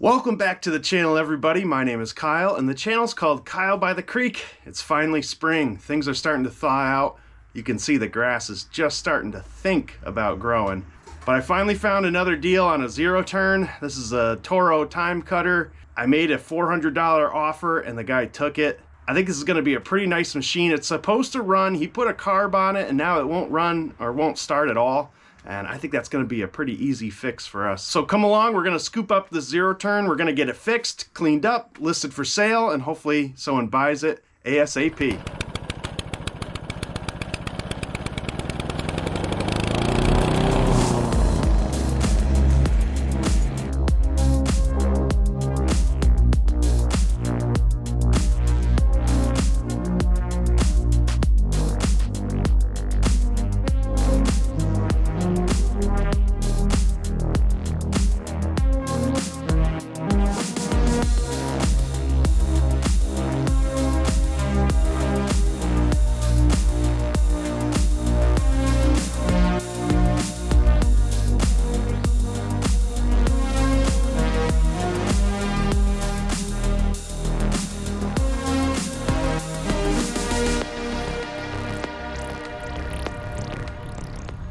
Welcome back to the channel, everybody. My name is Kyle, and the channel's called Kyle by the Creek. It's finally spring. Things are starting to thaw out. You can see the grass is just starting to think about growing. But I finally found another deal on a zero turn. This is a Toro Timecutter. I made a $400 offer, and the guy took it. I think this is going to be a pretty nice machine. It's supposed to run. He put a carb on it, and now it won't run or won't start at all. And I think that's going to be a pretty easy fix for us. So come along, we're going to scoop up the zero turn. We're going to get it fixed, cleaned up, listed for sale, and hopefully someone buys it ASAP.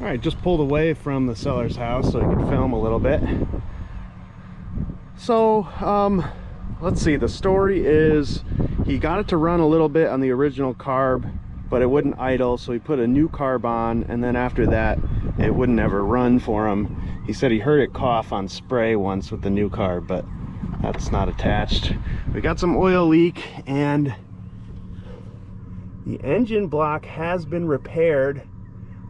All right, just pulled away from the seller's house so I could film a little bit. So, let's see, the story is he got it to run a little bit on the original carb, but it wouldn't idle, so he put a new carb on, and then after that, it wouldn't ever run for him. He said he heard it cough on spray once with the new carb, but that's not attached. We got some oil leak, and the engine block has been repaired,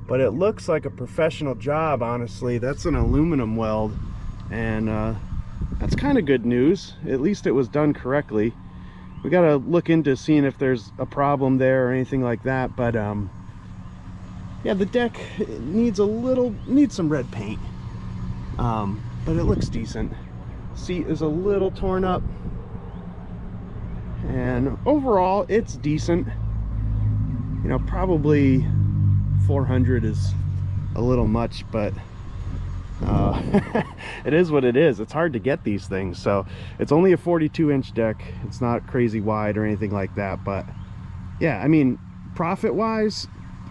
but it looks like a professional job, honestly. That's an aluminum weld, and that's kind of good news. At least it was done correctly. We gotta look into seeing if there's a problem there or anything like that, but yeah, the deck needs some red paint, but it looks decent. Seat is a little torn up, and overall it's decent. You know, probably 400 is a little much, but it is what it is. It's hard to get these things. So it's only a 42-inch deck. It's not crazy wide or anything like that, but yeah, I mean, profit wise,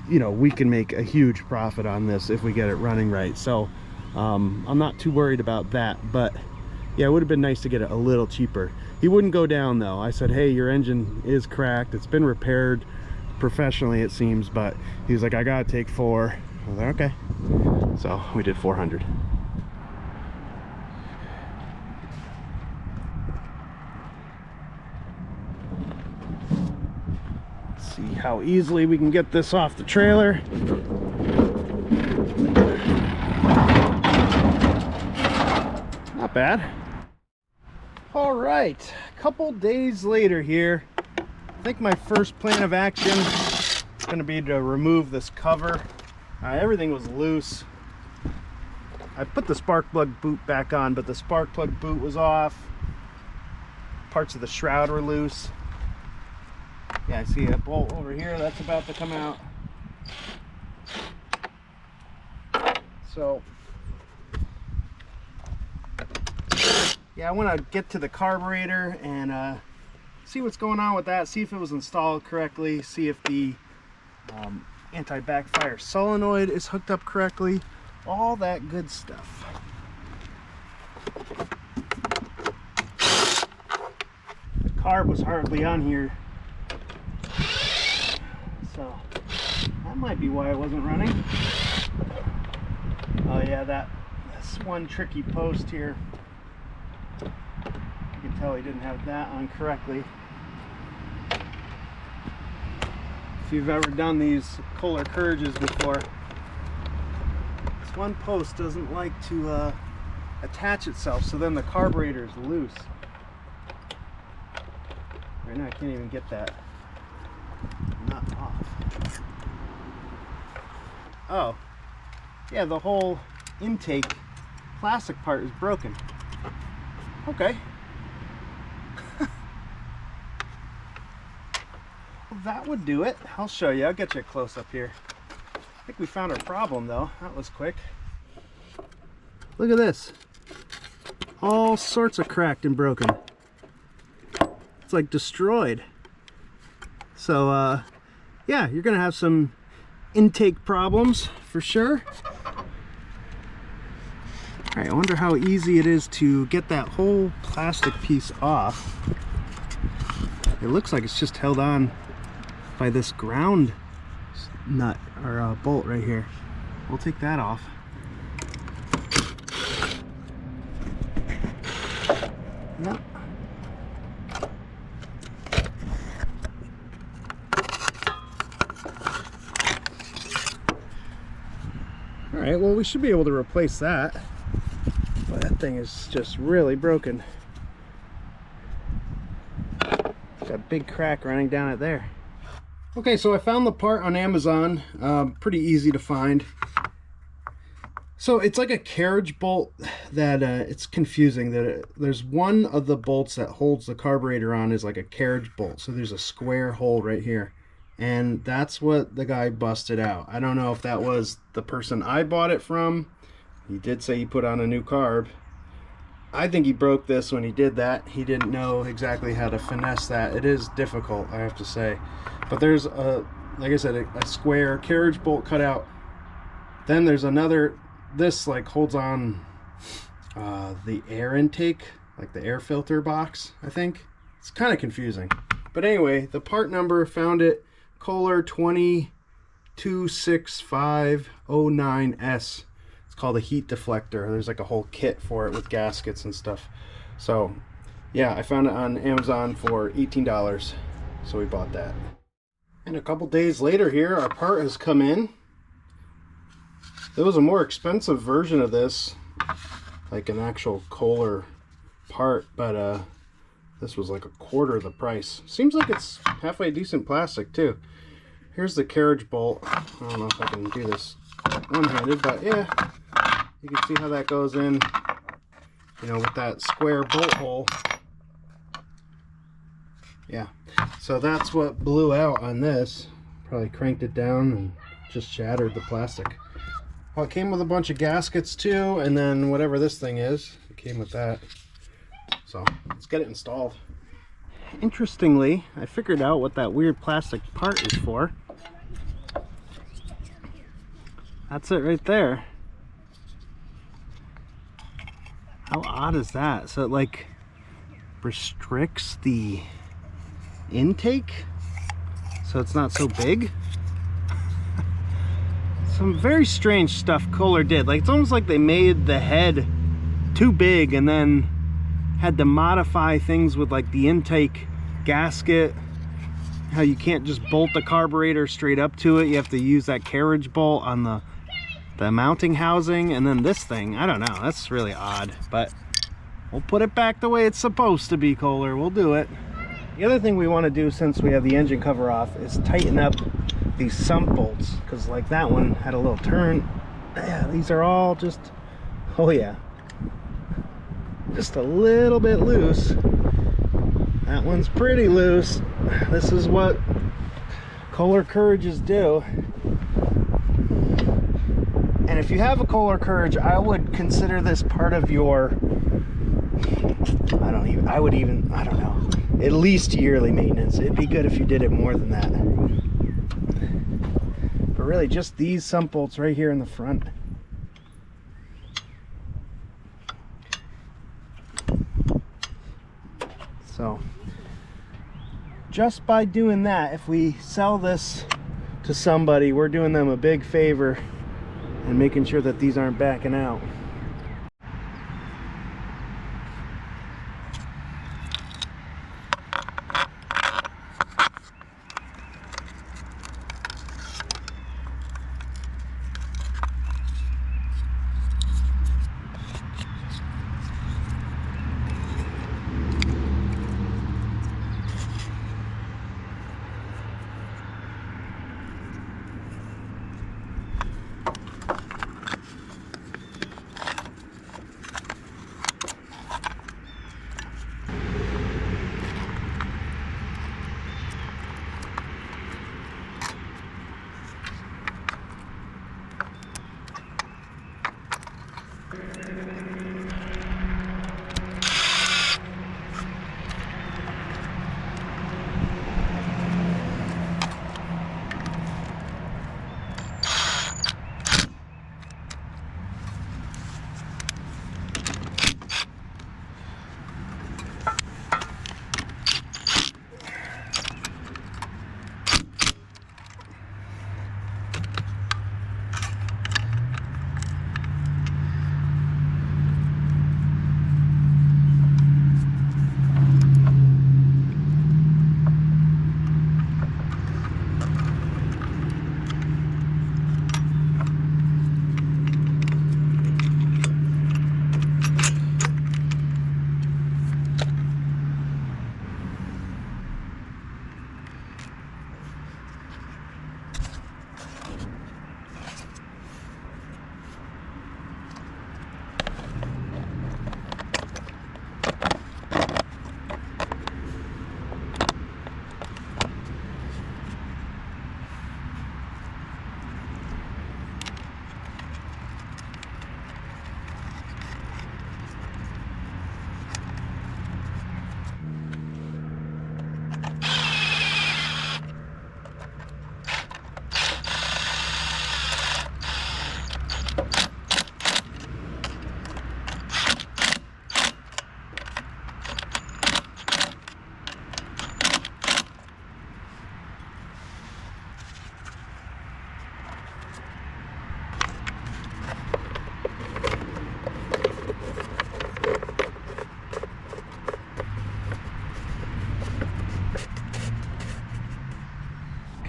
you know, we can make a huge profit on this if we get it running right. So I'm not too worried about that, but yeah, it would have been nice to get it a little cheaper. He wouldn't go down though. I said, hey, your engine is cracked, it's been repaired professionally, it seems, but he was like, I gotta take 4. I was like, okay. So we did 400. Let's see how easily we can get this off the trailer. Not bad. All right, a couple days later here. I think my first plan of action is going to be to remove this cover. Everything was loose. I put the spark plug boot back on, but the spark plug boot was off. Parts of the shroud were loose. Yeah, I see a bolt over here that's about to come out. So, yeah, I want to get to the carburetor and see what's going on with that, see if it was installed correctly, see if the anti-backfire solenoid is hooked up correctly, all that good stuff. The carb was hardly on here, so that might be why it wasn't running. Oh yeah, that's one tricky post here. You can tell he didn't have that on correctly. If you've ever done these Kohler Courages before, this one post doesn't like to attach itself, so then the carburetor is loose. Right now I can't even get that nut off. Oh, yeah, the whole intake plastic part is broken. Okay. That would do it. I'll show you. I'll get you a close up here. I think we found our problem though. That was quick. Look at this. all sorts of cracked and broken. It's like destroyed. So yeah, you're gonna have some intake problems for sure. All right, I wonder how easy it is to get that whole plastic piece off. It looks like it's just held on by this ground nut or bolt right here. We'll take that off. Yep. All right, well, we should be able to replace that. But that thing is just really broken. Got a big crack running down it there. Okay, so I found the part on Amazon. Pretty easy to find. So it's like a carriage bolt that it's confusing that there's one of the bolts that holds the carburetor on is like a carriage bolt. So there's a square hole right here. And that's what the guy busted out. I don't know if that was the person I bought it from. He did say he put on a new carb. I think he broke this when he did that. He didn't know exactly how to finesse that. It is difficult, I have to say. But there's a, like I said, a square carriage bolt cut out. Then there's another, this like holds on the air intake, like the air filter box, I think. It's kind of confusing. But anyway, the part number, found it, Kohler 22600S. It's called a heat deflector. There's like a whole kit for it with gaskets and stuff. So yeah, I found it on Amazon for $18. So we bought that. And a couple days later here, our part has come in. There was a more expensive version of this, like an actual Kohler part, but this was like a quarter of the price. Seems like it's halfway decent plastic too. Here's the carriage bolt. I don't know if I can do this one-handed, but yeah, you can see how that goes in, you know, with that square bolt hole. Yeah, so that's what blew out on this. Probably cranked it down and just shattered the plastic. Well, it came with a bunch of gaskets too, and then whatever this thing is, it came with that. So let's get it installed. Interestingly, I figured out what that weird plastic part is for. That's it right there. How odd is that? So it like restricts the intake so it's not so big. Some very strange stuff Kohler did. Like, it's almost like they made the head too big and then had to modify things with like the intake gasket. How you can't just bolt the carburetor straight up to it. You have to use that carriage bolt on the mounting housing. And then this thing, I don't know, that's really odd, but we'll put it back the way it's supposed to be, Kohler. We'll do it. The other thing we want to do, since we have the engine cover off, is tighten up these sump bolts, because like that one had a little turn. Yeah, these are all just, oh yeah, just a little bit loose. That one's pretty loose. This is what Kohler Courages do. And if you have a Kohler Courage, I would consider this part of your, I don't know, at least yearly maintenance. It'd be good if you did it more than that. But really just these sump bolts right here in the front. So just by doing that, if we sell this to somebody, we're doing them a big favor and making sure that these aren't backing out.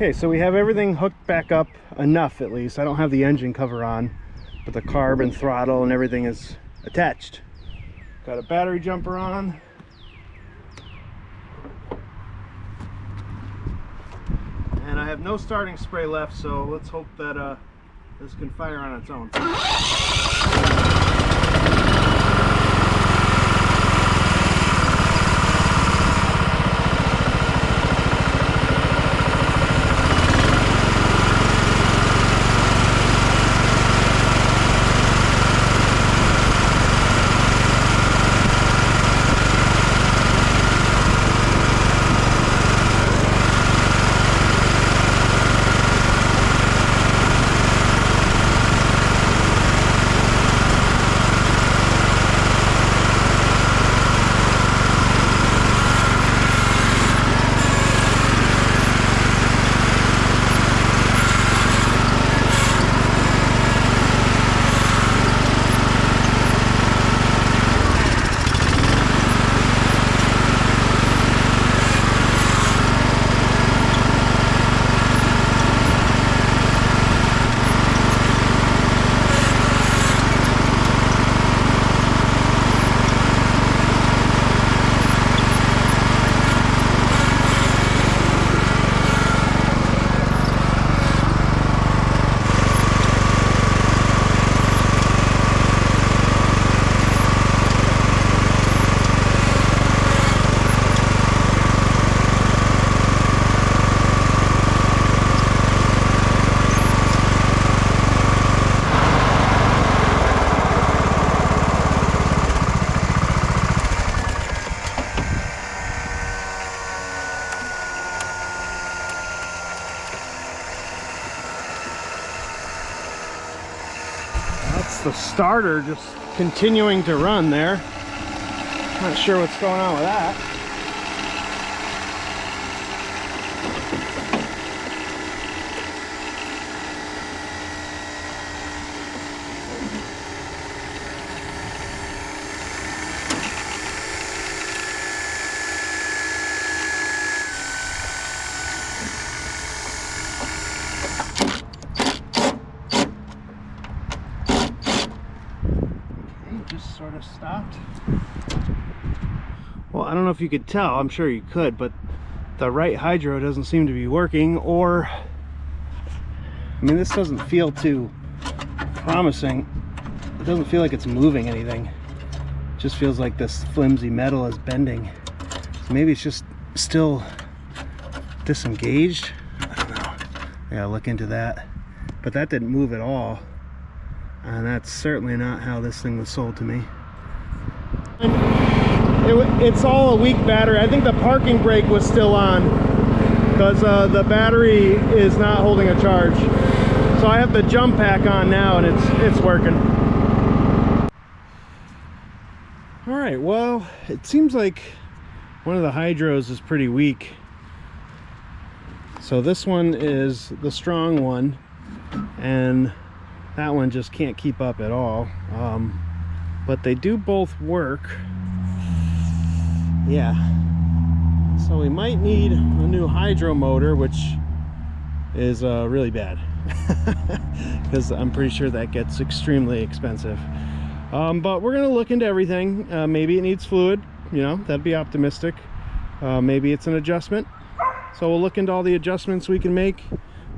Okay, so we have everything hooked back up enough, at least. I don't have the engine cover on, but the carb and throttle and everything is attached. Got a battery jumper on. And I have no starting spray left, so let's hope that this can fire on its own. The starter just continuing to run there. Not sure what's going on with that. Sort of stopped. Well, I don't know if you could tell, I'm sure you could, but the right hydro doesn't seem to be working, or I mean, this doesn't feel too promising. It doesn't feel like it's moving anything. It just feels like this flimsy metal is bending. So maybe it's just still disengaged. I don't know. I gotta look into that. But that didn't move at all. And that's certainly not how this thing was sold to me. It's all a weak battery. I think the parking brake was still on because the battery is not holding a charge. So I have the jump pack on now and it's working. All right, well, it seems like one of the hydros is pretty weak. So this one is the strong one, and that one just can't keep up at all. But they do both work. Yeah. So we might need a new hydro motor, which is really bad. Because I'm pretty sure that gets extremely expensive. But we're gonna look into everything. Maybe it needs fluid, you know, that'd be optimistic. Maybe it's an adjustment. So we'll look into all the adjustments we can make.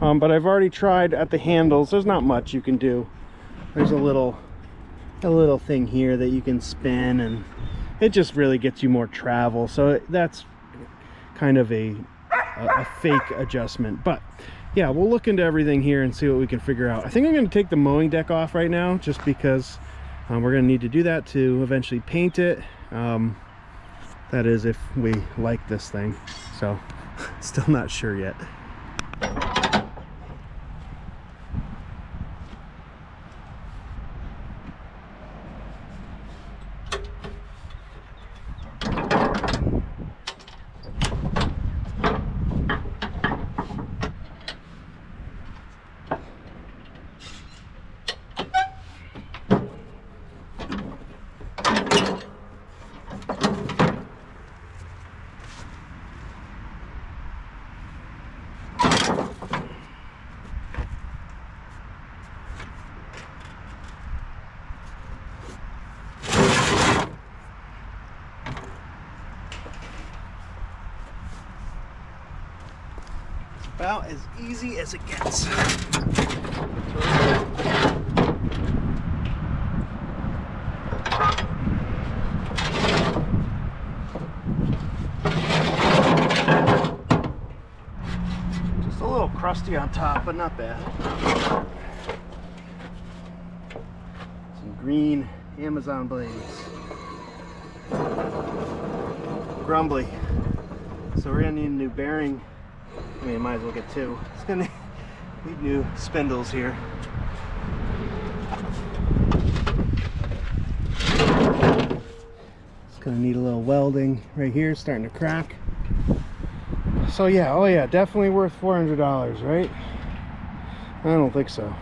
But I've already tried at the handles. There's not much you can do. There's a little thing here that you can spin, and it just really gets you more travel. So that's kind of a fake adjustment. But yeah, we'll look into everything here and see what we can figure out. I think I'm going to take the mowing deck off right now, just because we're going to need to do that to eventually paint it. That is, if we like this thing. So still not sure yet. About as easy as it gets. Just a little crusty on top, but not bad. Some green Amazon blades. Grumbly. So we're gonna need a new bearing. I mean, I might as well get two. It's gonna need new spindles here. It's gonna need a little welding right here, starting to crack. So yeah, oh yeah, definitely worth $400, right? I don't think so.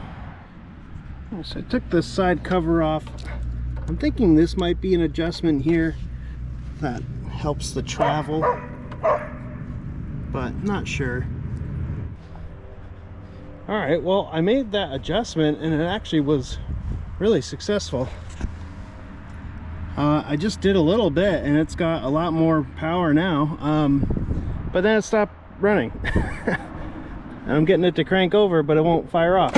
So I took this side cover off. I'm thinking this might be an adjustment here that helps the travel, but not sure. All right, well, I made that adjustment and it actually was really successful. I just did a little bit and it's got a lot more power now, but then it stopped running. I'm getting it to crank over, but it won't fire off.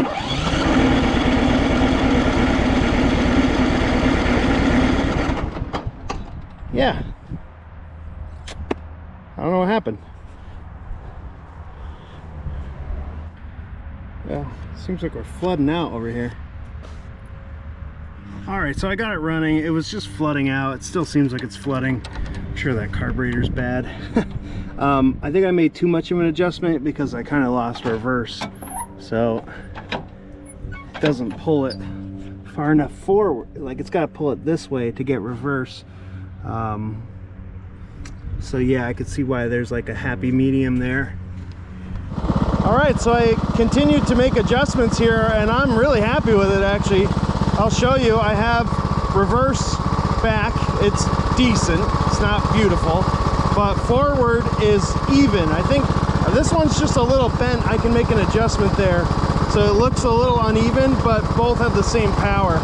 Yeah, I don't know what happened. Well, seems like we're flooding out over here. All right, so I got it running. It was just flooding out. It still seems like it's flooding. I'm sure that carburetor's bad. I think I made too much of an adjustment because I kind of lost reverse. So it doesn't pull it far enough forward. Like, it's got to pull it this way to get reverse. So yeah, I could see why there's like a happy medium there. All right, so I continued to make adjustments here and I'm really happy with it actually. I'll show you. I have reverse back. It's decent. It's not beautiful, but forward is even. I think this one's just a little bent. I can make an adjustment there. So it looks a little uneven, but both have the same power.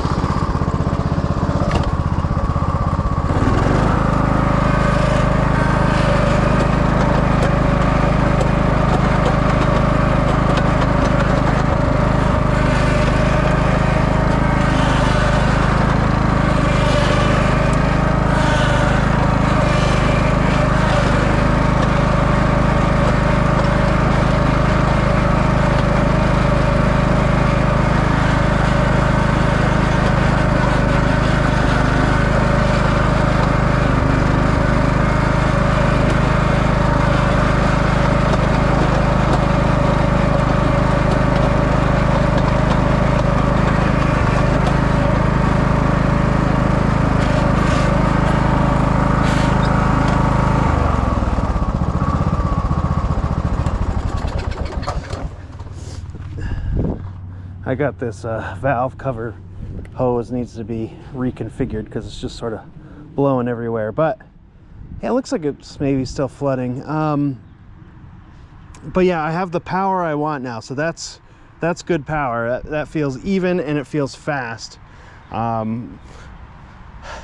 I got this valve cover hose needs to be reconfigured because it's just sort of blowing everywhere, but yeah, it looks like it's maybe still flooding. But yeah, I have the power I want now, so that's good power. That feels even and it feels fast.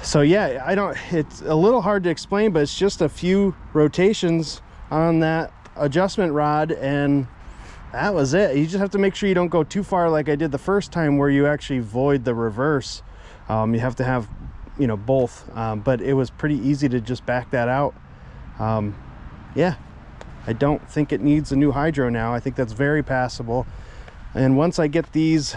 So yeah, it's a little hard to explain, but it's just a few rotations on that adjustment rod and that was it. You just have to make sure you don't go too far like I did the first time where you actually void the reverse. You have to have, you know, both, but it was pretty easy to just back that out. Yeah, I don't think it needs a new hydro now. I think that's very passable. And once I get these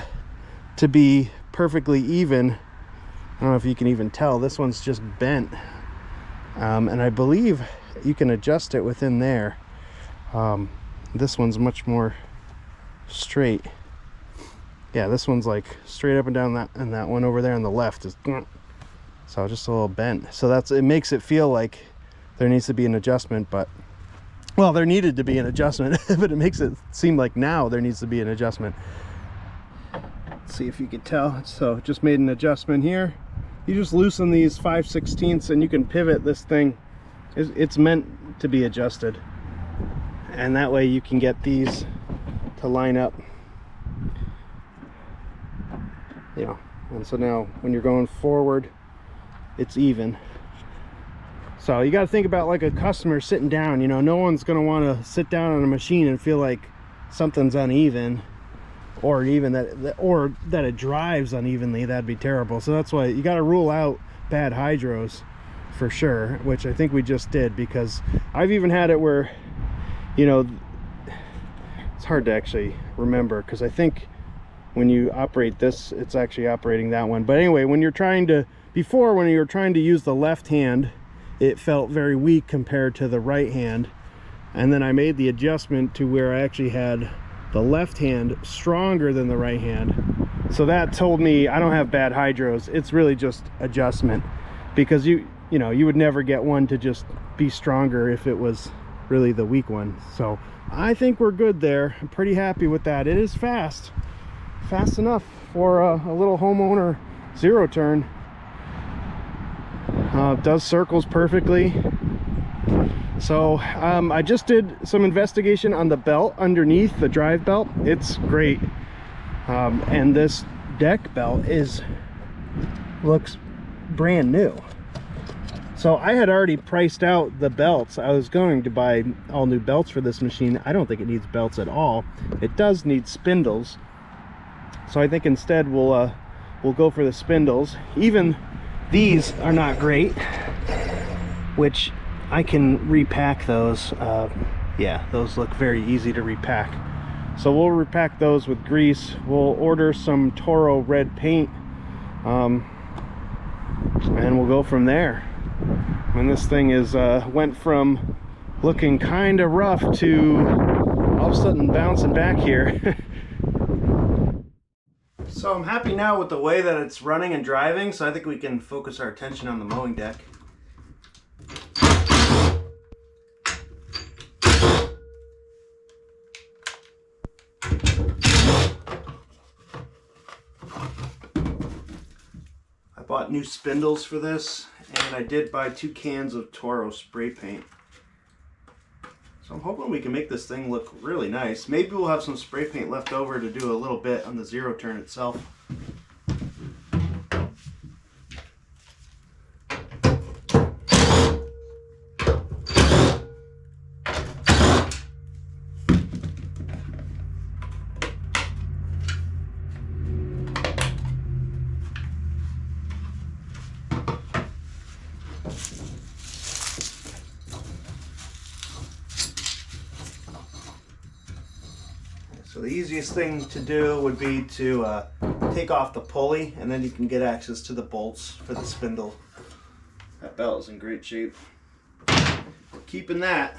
to be perfectly even, I don't know if you can even tell, this one's just bent. And I believe you can adjust it within there. This one's much more straight. Yeah, this one's like straight up and down, that, and that one over there on the left is so just a little bent. So it makes it feel like there needs to be an adjustment, but well, there needed to be an adjustment, but it makes it seem like now there needs to be an adjustment. Let's see if you can tell. So just made an adjustment here. You just loosen these 5/16 and you can pivot this thing. It's meant to be adjusted, and that way you can get these to line up, you know. And so now when you're going forward, it's even. So you got to think about like a customer sitting down, you know. No one's going to want to sit down on a machine and feel like something's uneven, or even that it drives unevenly, that'd be terrible. So that's why you got to rule out bad hydros for sure, which I think we just did, because I've even had it where, you know, it's hard to actually remember, because I think when you operate this, it's actually operating that one. But anyway, when you're trying to, before, when you were trying to use the left hand, it felt very weak compared to the right hand. And then I made the adjustment to where I actually had the left hand stronger than the right hand. So that told me I don't have bad hydros. It's really just adjustment, because you know, you would never get one to just be stronger if it was really the weak one. So I think we're good there. I'm pretty happy with that. It is fast enough for a little homeowner zero turn. Does circles perfectly. So I just did some investigation on the belt underneath the drive belt. It's great. And this deck belt looks brand new. So I had already priced out the belts. I was going to buy all new belts for this machine. I don't think it needs belts at all. It does need spindles. So I think instead we'll go for the spindles. Even these are not great, which I can repack those. Yeah, those look very easy to repack. So we'll repack those with grease. We'll order some Toro red paint, and we'll go from there. When this thing went from looking kind of rough to all of a sudden bouncing back here. So I'm happy now with the way that it's running and driving, so I think we can focus our attention on the mowing deck. I bought new spindles for this, and I did buy 2 cans of Toro spray paint. So I'm hoping we can make this thing look really nice. Maybe we'll have some spray paint left over to do a little bit on the zero turn itself. So the easiest thing to do would be to take off the pulley, and then you can get access to the bolts for the spindle. That belt is in great shape. Keeping that.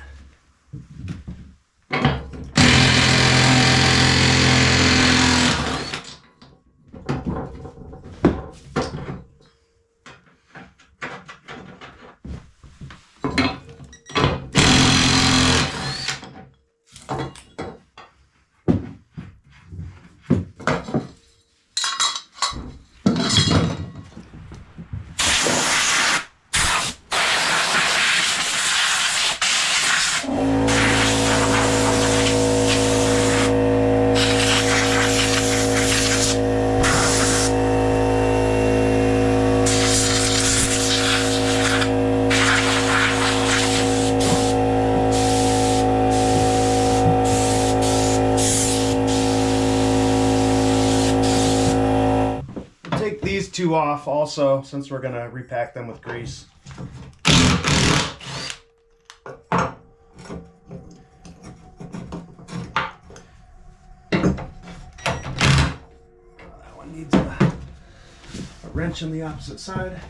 Take these 2 off also, since we're gonna repack them with grease. That one needs a wrench on the opposite side.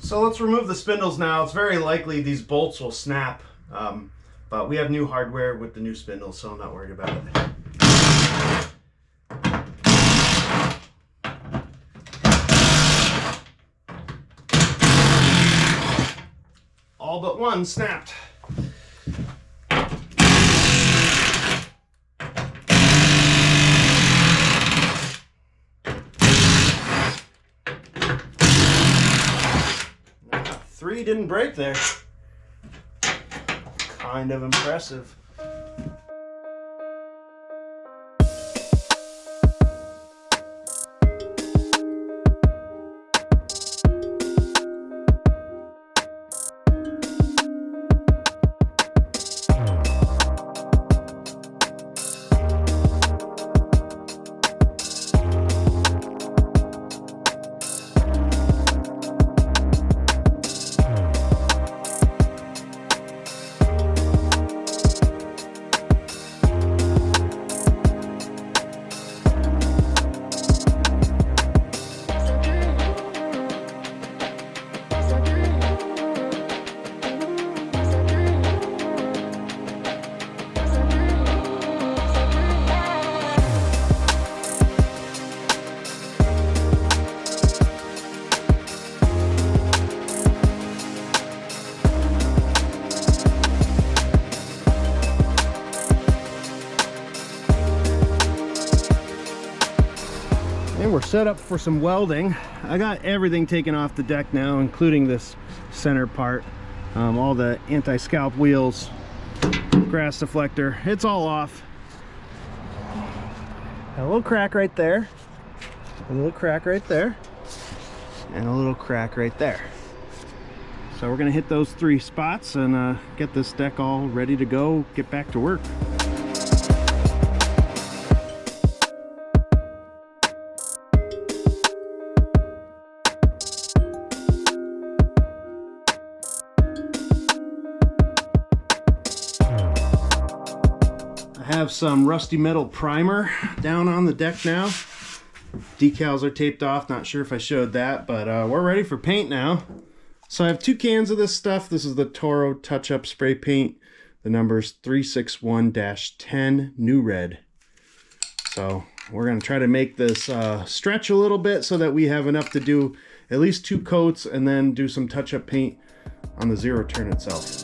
So let's remove the spindles now. It's very likely these bolts will snap, but we have new hardware with the new spindles, so I'm not worried about it. All but one snapped. Three didn't break there. Kind of impressive. And we're set up for some welding. I got everything taken off the deck now, including this center part, all the anti-scalp wheels, grass deflector, it's all off. A little crack right there, a little crack right there, and a little crack right there. So we're gonna hit those three spots and get this deck all ready to go, get back to work. Have some rusty metal primer down on the deck now. Decals are taped off, not sure if I showed that, but we're ready for paint now. So I have 2 cans of this stuff. This is the Toro touch-up spray paint. The number's 361-10 New Red. So we're going to try to make this stretch a little bit so that we have enough to do at least 2 coats and then do some touch-up paint on the zero turn itself.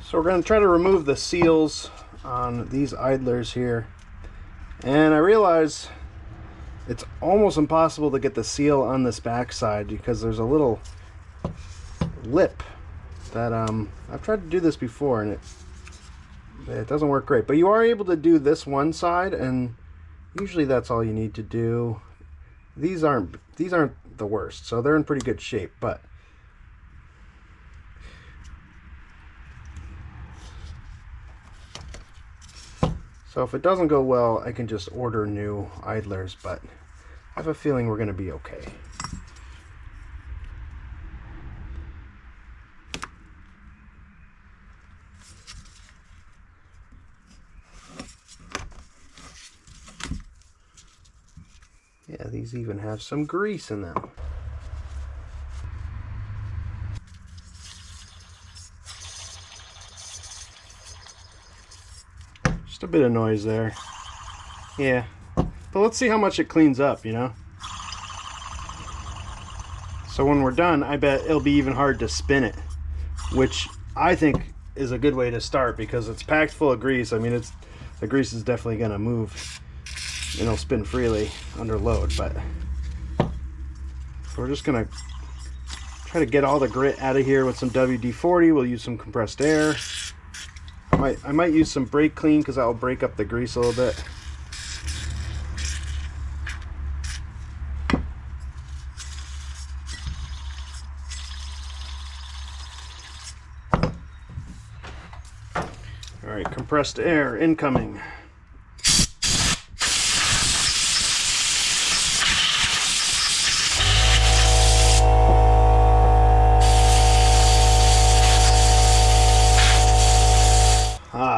So we're going to try to remove the seals on these idlers here And I realize it's almost impossible to get the seal on this back side because there's a little lip that I've tried to do this before and it doesn't work great. But you are able to do this one side, and usually that's all you need to do. These aren't the worst, so they're in pretty good shape. But so if it doesn't go well, I can just order new idlers, but I have a feeling we're going to be okay. Yeah, these even have some grease in them. Just a bit of noise there. Yeah, but let's see how much it cleans up, you know? So when we're done, I bet it'll be even hard to spin it, which I think is a good way to start because it's packed full of grease. I mean, the grease is definitely gonna move and it'll spin freely under load, but so we're just gonna try to get all the grit out of here with some WD-40. We'll use some compressed air. I might use some brake clean because that will break up the grease a little bit. All right, compressed air incoming.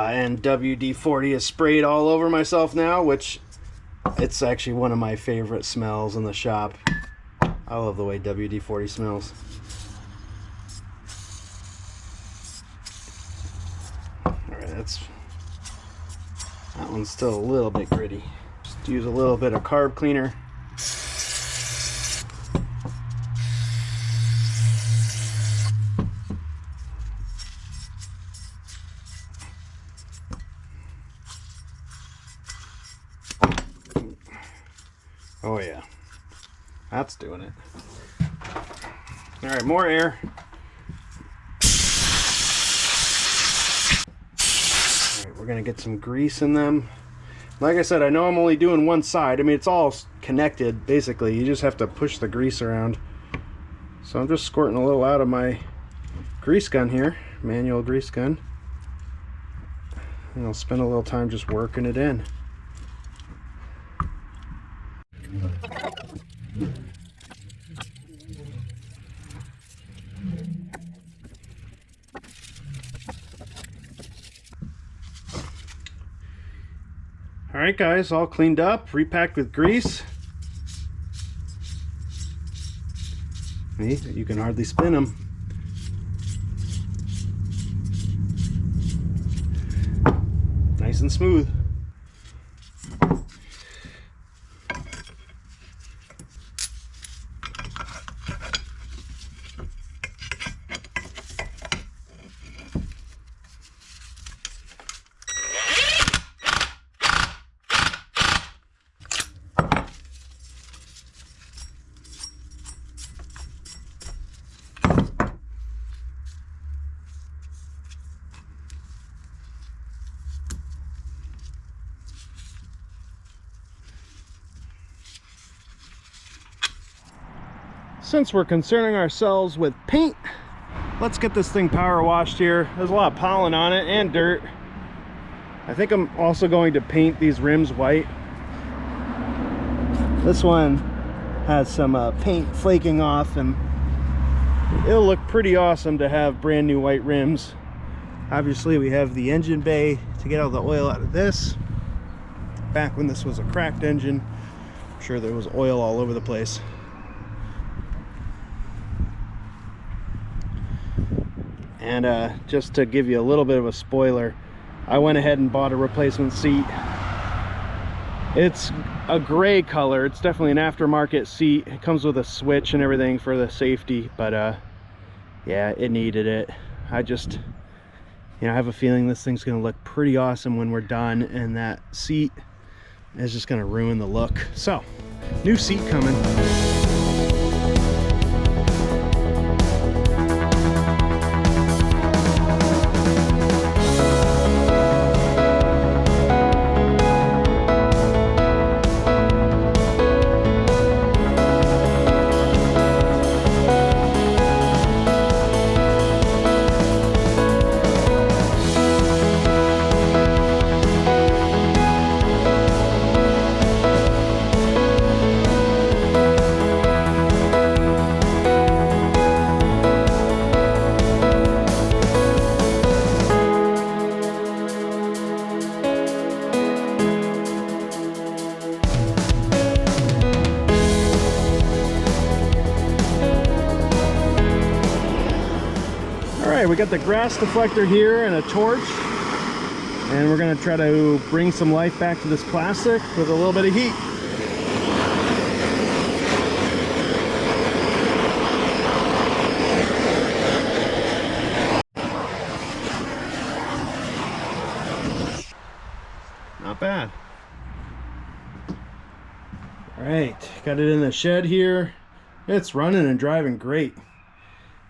And WD-40 is sprayed all over myself now, which it's actually one of my favorite smells in the shop. I love the way WD-40 smells. Alright, that one's still a little bit gritty. Just use a little bit of carb cleaner. Oh yeah, that's doing it. All right, more air. All right, we're gonna get some grease in them. Like I said, I know I'm only doing one side. I mean, it's all connected, basically. You just have to push the grease around. So I'm just squirting a little out of my grease gun here, manual grease gun. And I'll spend a little time just working it in. Alright guys, all cleaned up, repacked with grease. See, you can hardly spin them. Nice and smooth. Since we're concerning ourselves with paint, let's get this thing power washed here. There's a lot of pollen on it and dirt. I think I'm also going to paint these rims white. This one has some paint flaking off, and it'll look pretty awesome to have brand new white rims. Obviously we have the engine bay to get all the oil out of this. Back when this was a cracked engine, I'm sure there was oil all over the place. And just to give you a little bit of a spoiler, I went ahead and bought a replacement seat. It's a gray color. It's definitely an aftermarket seat. It comes with a switch and everything for the safety, but yeah, it needed it. I just, I have a feeling this thing's gonna look pretty awesome when we're done, and that seat It's just gonna ruin the look. So, new seat coming. We got the grass deflector here and a torch, and we're going to try to bring some life back to this plastic with a little bit of heat. Not bad. All right, got it in the shed here. It's running and driving great.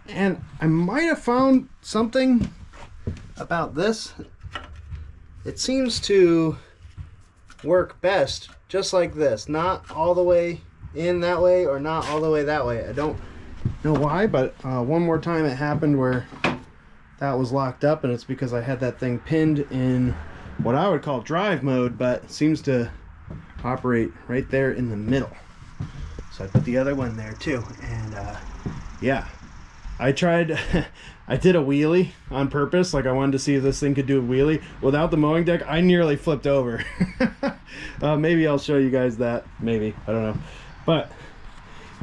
And I might have found something about this. It seems to work best just like this, not all the way in that way or not all the way that way. I don't know why, but one more time it happened where that was locked up, and it's because I had that thing pinned in what I would call drive mode, but it seems to operate right there in the middle. So I put the other one there too, and yeah. I tried, I did a wheelie on purpose, like I wanted to see if this thing could do a wheelie. Without the mowing deck, I nearly flipped over. Maybe I'll show you guys that, maybe, I don't know. But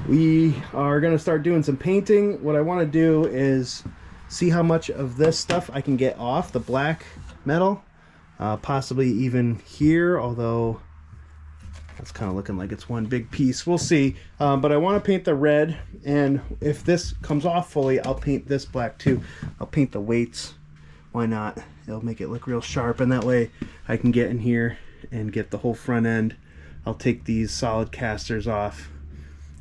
we are gonna start doing some painting. What I wanna do is see how much of this stuff I can get off, the black metal, possibly even here, although that's kind of looking like it's one big piece. We'll see. But I want to paint the red, and if this comes off fully, I'll paint this black too. I'll paint the weights. Why not? It'll make it look real sharp, and that way I can get in here and get the whole front end. I'll take these solid casters off,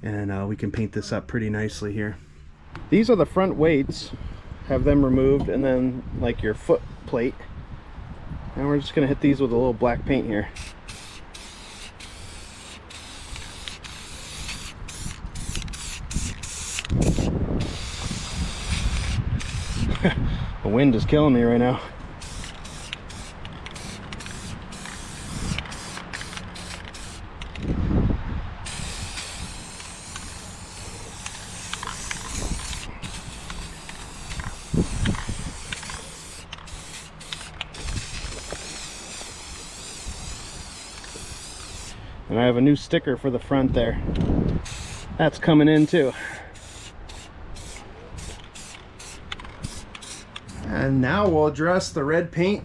and we can paint this up pretty nicely here. These are the front weights. Have them removed, and then like your foot plate. And we're just going to hit these with a little black paint here. The wind is killing me right now. And I have a new sticker for the front there. That's coming in too. And now we'll address the red paint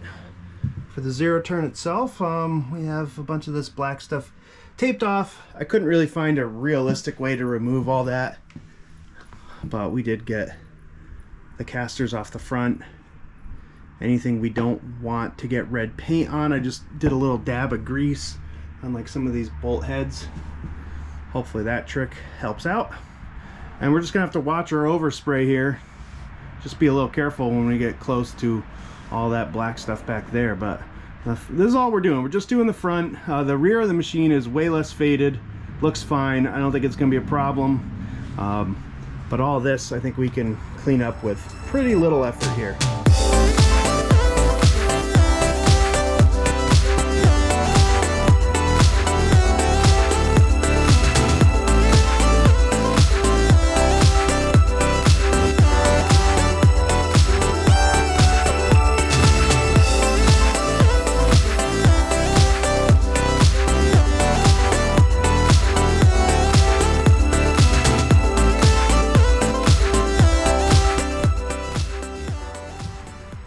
for the zero turn itself. We have a bunch of this black stuff taped off. I couldn't really find a realistic way to remove all that, but we did get the casters off the front. Anything we don't want to get red paint on, I just did a little dab of grease on like some of these bolt heads. Hopefully that trick helps out. And we're just gonna have to watch our overspray here. Just be a little careful when we get close to all that black stuff back there. But this is all we're doing. We're just doing the front. The rear of the machine is way less faded. Looks fine. I don't think it's going to be a problem. But all this I think we can clean up with pretty little effort here.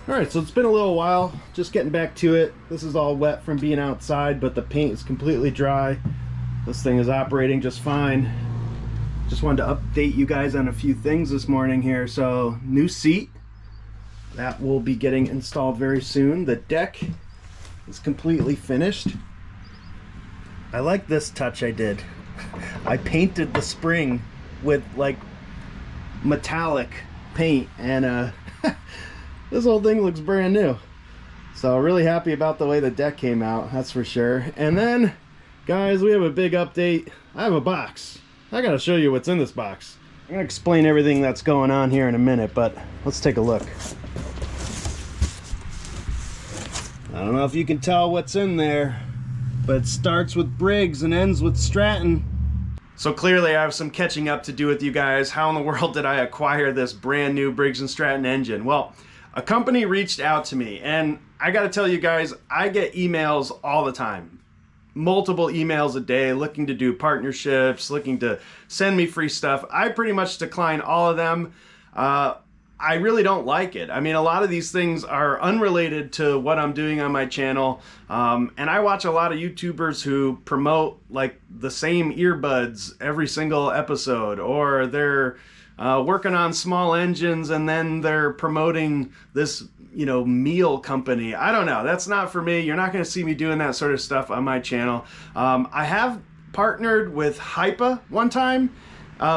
Alright, so it's been a little while, just getting back to it. This is all wet from being outside, but the paint is completely dry. This thing is operating just fine. Just wanted to update you guys on a few things this morning here. So, new seat. That will be getting installed very soon. The deck is completely finished. I like this touch I did. I painted the spring with like metallic paint, and this whole thing looks brand new. So really happy about the way the deck came out, that's for sure. And then, guys, we have a big update. I have a box. I gotta show you what's in this box. I'm gonna explain everything that's going on here in a minute, but let's take a look. I don't know if you can tell what's in there, but it starts with Briggs and ends with Stratton. So clearly I have some catching up to do with you guys. How in the world did I acquire this brand new Briggs and Stratton engine? Well, a company reached out to me, and I gotta tell you guys, I get emails all the time. Multiple emails a day looking to do partnerships, looking to send me free stuff. I pretty much decline all of them. I really don't like it. I mean, a lot of these things are unrelated to what I'm doing on my channel. And I watch a lot of YouTubers who promote like the same earbuds every single episode, or they're working on small engines and then they're promoting this, you know, meal company. I don't know. That's not for me. You're not going to see me doing that sort of stuff on my channel. I have partnered with Hypa one time.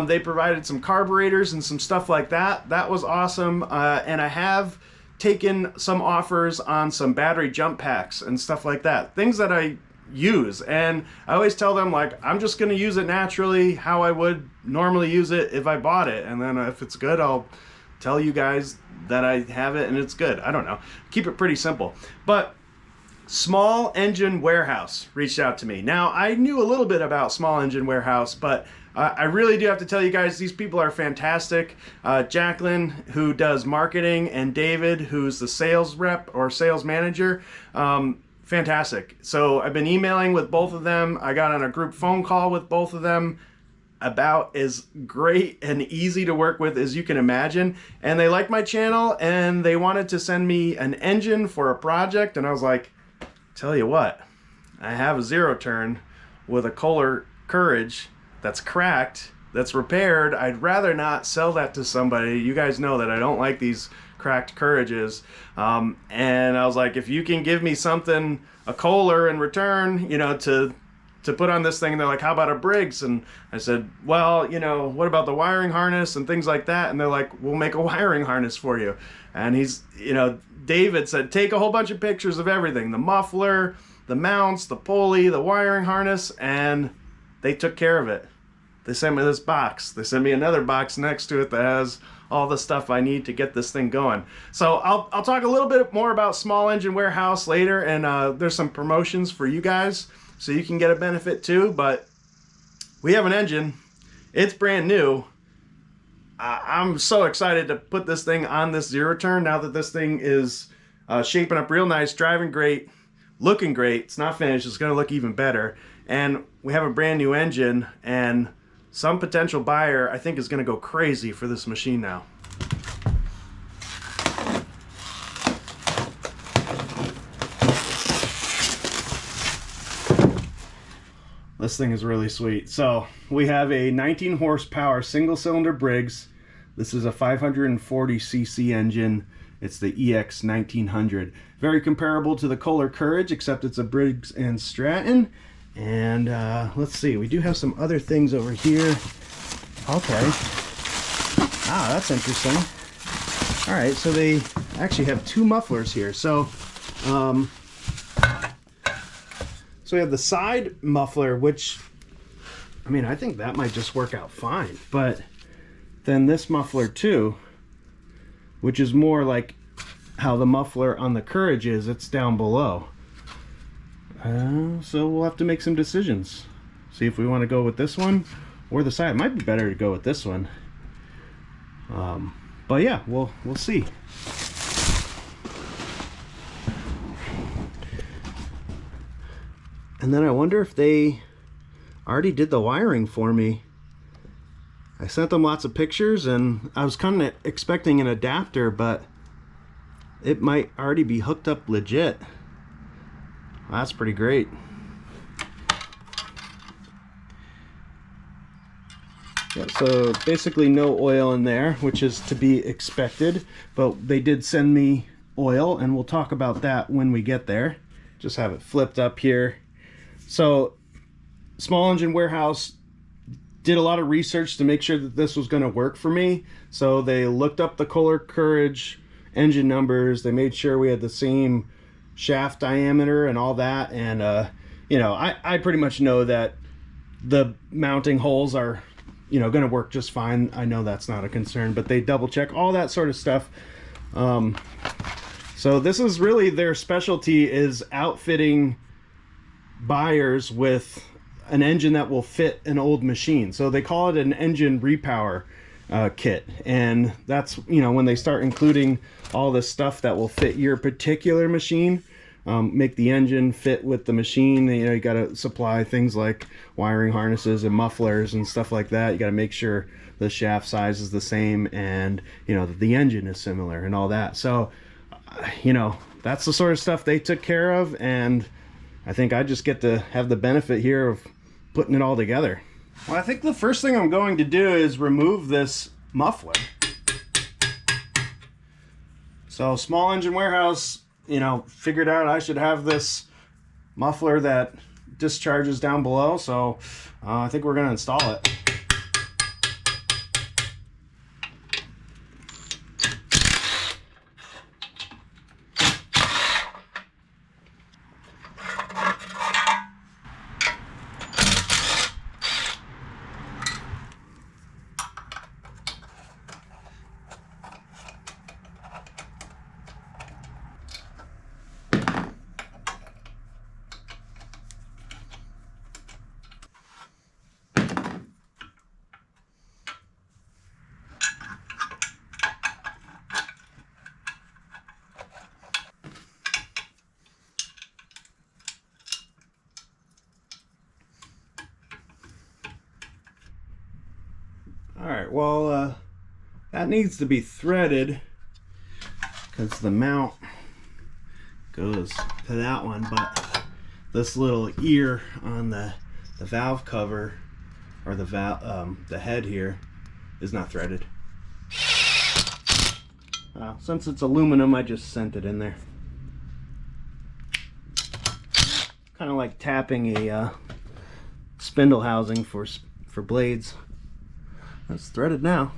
They provided some carburetors and some stuff like that. That was awesome. And I have taken some offers on some battery jump packs and stuff like that. Things that I use. And I always tell them, like, I'm just going to use it naturally how I would normally use it if I bought it. And then if it's good, I'll tell you guys that I have it and it's good. I don't know. Keep it pretty simple. But Small Engine Warehouse reached out to me. Now, I knew a little bit about Small Engine Warehouse, but I really do have to tell you guys, these people are fantastic. Jacqueline, who does marketing, and David, who's the sales rep or sales manager, fantastic. So I've been emailing with both of them. I got on a group phone call with both of them, about as great and easy to work with as you can imagine. And they liked my channel, and they wanted to send me an engine for a project. And I was like, tell you what, I have a zero turn with a Kohler Courage that's cracked, that's repaired. I'd rather not sell that to somebody. You guys know that I don't like these cracked Courages. And I was like, if you can give me something, a Kohler in return, you know, to put on this thing. And they're like, how about a Briggs? And I said, well, you know, what about the wiring harness and things like that? And they're like, we'll make a wiring harness for you. And he's, you know, David said, take a whole bunch of pictures of everything, the muffler, the mounts, the pulley, the wiring harness, and they took care of it. They sent me this box. They sent me another box next to it that has all the stuff I need to get this thing going. So I'll talk a little bit more about Small Engine Warehouse later, and there's some promotions for you guys so you can get a benefit too. But we have an engine. It's brand new. I'm so excited to put this thing on this zero turn now that this thing is shaping up real nice, driving great, looking great. It's not finished. It's going to look even better. And we have a brand new engine, and some potential buyer, I think, is going to go crazy for this machine now. This thing is really sweet. So we have a 19 horsepower single cylinder Briggs. This is a 540cc engine. It's the EX1900. Very comparable to the Kohler Courage, except it's a Briggs and Stratton. And let's see, we do have some other things over here. Okay. Ah, that's interesting. All right, so they actually have two mufflers here. So we have the side muffler, which, I mean, I think that might just work out fine. But then this muffler too, which is more like how the muffler on the Courage is, it's down below. So we'll have to make some decisions. See if we want to go with this one or the side. It might be better to go with this one. But yeah, we'll see. And then I wonder if they already did the wiring for me. I sent them lots of pictures, and I was kind of expecting an adapter, but it might already be hooked up legit. That's pretty great. Yeah, so basically no oil in there, which is to be expected, but they did send me oil, and we'll talk about that when we get there. Just have it flipped up here. So Small Engine Warehouse did a lot of research to make sure that this was going to work for me. So they looked up the Kohler Courage engine numbers. They made sure we had the same shaft diameter and all that. And, you know, I pretty much know that the mounting holes are, you know, going to work just fine. I know that's not a concern, but they double check all that sort of stuff. So this is really their specialty, is outfitting buyers with an engine that will fit an old machine. So they call it an engine repower kit, and that's, you know, when they start including all this stuff that will fit your particular machine, make the engine fit with the machine. You know, you got to supply things like wiring harnesses and mufflers and stuff like that. You got to make sure the shaft size is the same, and you know that the engine is similar and all that. So you know, that's the sort of stuff they took care of, and I think I just get to have the benefit here of putting it all together. Well, I think the first thing I'm going to do is remove this muffler. So Small Engine Warehouse, you know, figured out I should have this muffler that discharges down below, so I think we're going to install it. Alright, well, that needs to be threaded because the mount goes to that one, but this little ear on the valve cover, or the head here, is not threaded. Since it's aluminum, I just sent it in there. Kind of like tapping a spindle housing for blades. That's threaded now.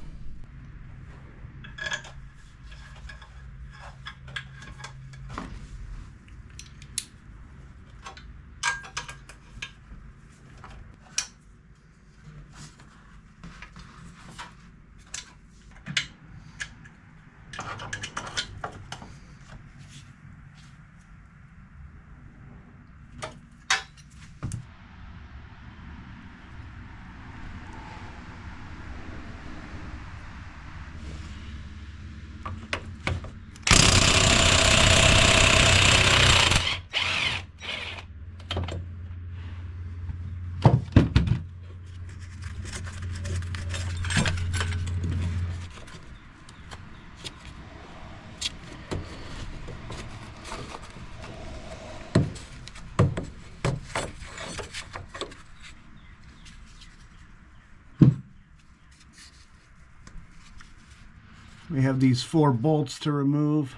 We have these 4 bolts to remove.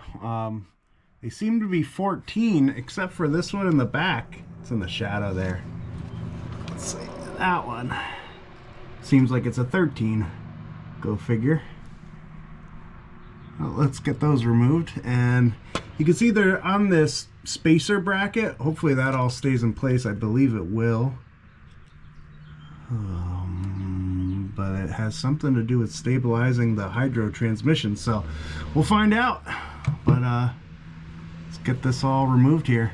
They seem to be 14, except for this one in the back. It's in the shadow there. Let's see, that one seems like it's a 13. Go figure. Well, let's get those removed, and you can see they're on this spacer bracket. Hopefully that all stays in place. I believe it will. But it has something to do with stabilizing the hydro transmission, so we'll find out. But let's get this all removed here.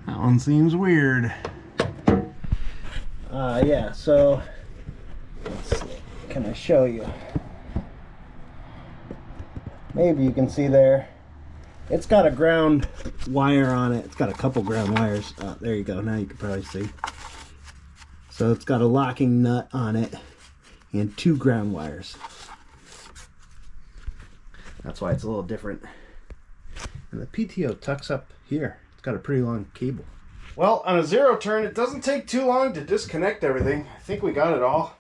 That one seems weird. Yeah, so let's see. Can I show you? maybe you can see there, it's got a ground wire on it. It's got a couple ground wires. There you go. Now you can probably see. So it's got a locking nut on it and 2 ground wires. That's why it's a little different. And the PTO tucks up here. It's got a pretty long cable. Well, on a 0 turn, it doesn't take too long to disconnect everything. I think we got it all.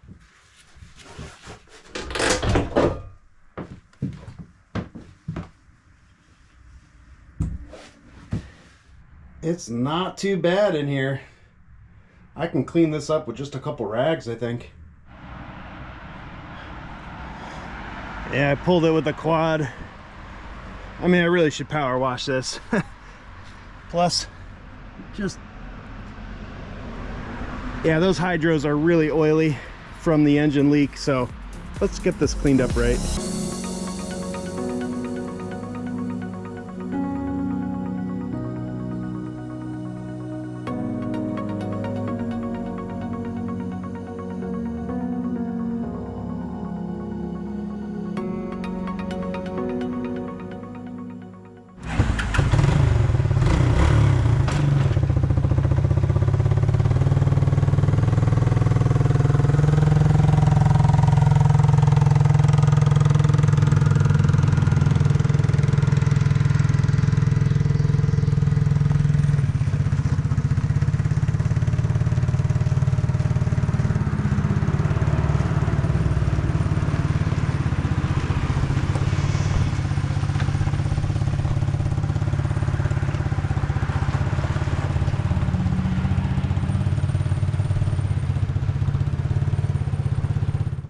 It's not too bad in here. I can clean this up with just a couple rags, I think. Yeah, I pulled it with the quad. I mean, I really should power wash this. Plus, just... yeah, those hydros are really oily from the engine leak, so let's get this cleaned up right.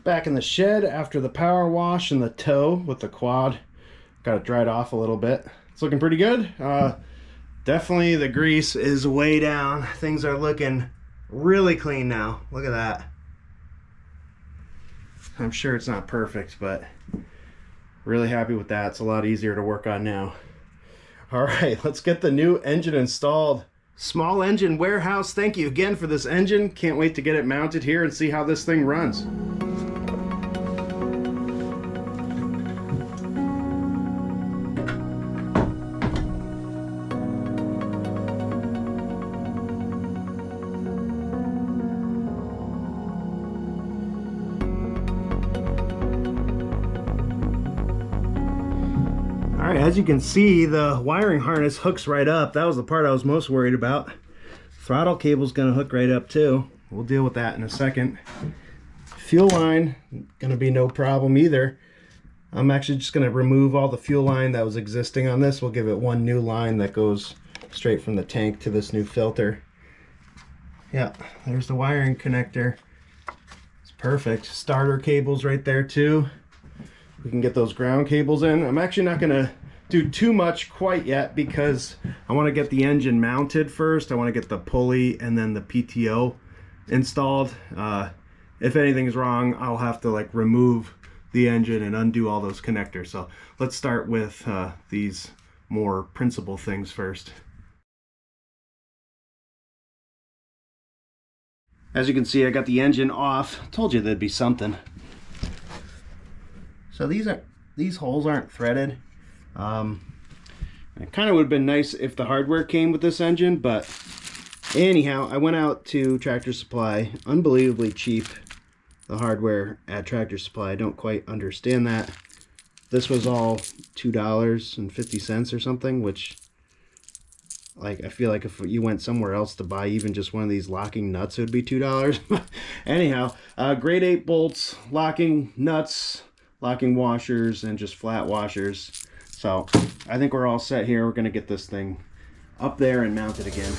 Back in the shed after the power wash and the tow with the quad. Got it dried off a little bit. It's looking pretty good. Definitely the grease is way down. Things are looking really clean now. Look at that. I'm sure it's not perfect, but really happy with that. It's a lot easier to work on now. All right, let's get the new engine installed. Small Engine Warehouse, thank you again for this engine. Can't wait to get it mounted here and see how this thing runs. Alright, as you can see, the wiring harness hooks right up. That was the part I was most worried about. Throttle cable's gonna hook right up too. We'll deal with that in a second. Fuel line, gonna be no problem either. I'm actually just gonna remove all the fuel line that was existing on this. We'll give it one new line that goes straight from the tank to this new filter. Yeah, there's the wiring connector. It's perfect. Starter cables right there too. We can get those ground cables in. I'm actually not gonna do too much quite yet because I want to get the engine mounted first. I want to get the pulley and then the PTO installed. If anything's wrong, I'll have to like remove the engine and undo all those connectors. So let's start with these more principal things first. As you can see, I got the engine off. Told you there'd be something. So these holes aren't threaded. It kind of would have been nice if the hardware came with this engine, but anyhow, I went out to Tractor Supply. Unbelievably cheap, the hardware at Tractor Supply. I don't quite understand that. This was all $2.50 or something, which, like, I feel like if you went somewhere else to buy even just one of these locking nuts, it would be $2. Anyhow, grade 8 bolts, locking nuts, locking washers, and just flat washers. So I think we're all set here. We're going to get this thing up there and mounted again.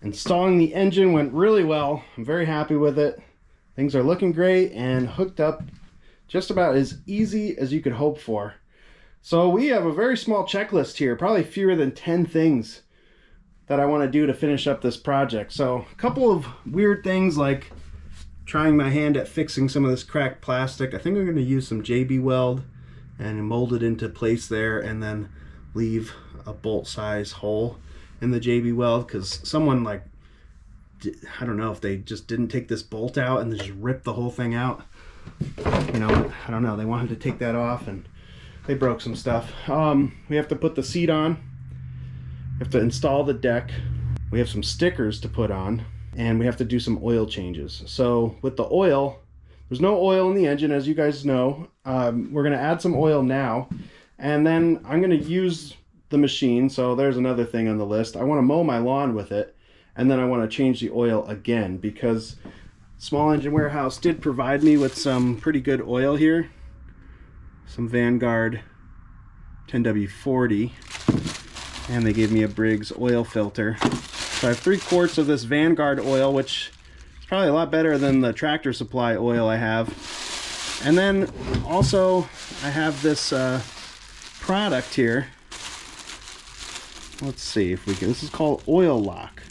Installing the engine went really well. I'm very happy with it. Things are looking great and hooked up just about as easy as you could hope for. So we have a very small checklist here, probably fewer than 10 things that I want to do to finish up this project. So a couple of weird things like trying my hand at fixing some of this cracked plastic. I think I'm going to use some JB weld and mold it into place there and then leave a bolt size hole in the JB weld, because someone, like, I don't know if they just didn't take this bolt out and they just ripped the whole thing out. You know, I don't know, they wanted to take that off and they broke some stuff. We have to put the seat on. We have to install the deck. We have some stickers to put on, and we have to do some oil changes. So with the oil, there's no oil in the engine, as you guys know. We're gonna add some oil now, and then I'm gonna use the machine. So there's another thing on the list. I wanna mow my lawn with it, and then I wanna change the oil again, because Small Engine Warehouse did provide me with some pretty good oil here. Some Vanguard 10W40, and they gave me a Briggs oil filter. So I have 3 quarts of this Vanguard oil, which is probably a lot better than the Tractor Supply oil I have. And then also I have this product here. Let's see if we can, this is called Oil Lock.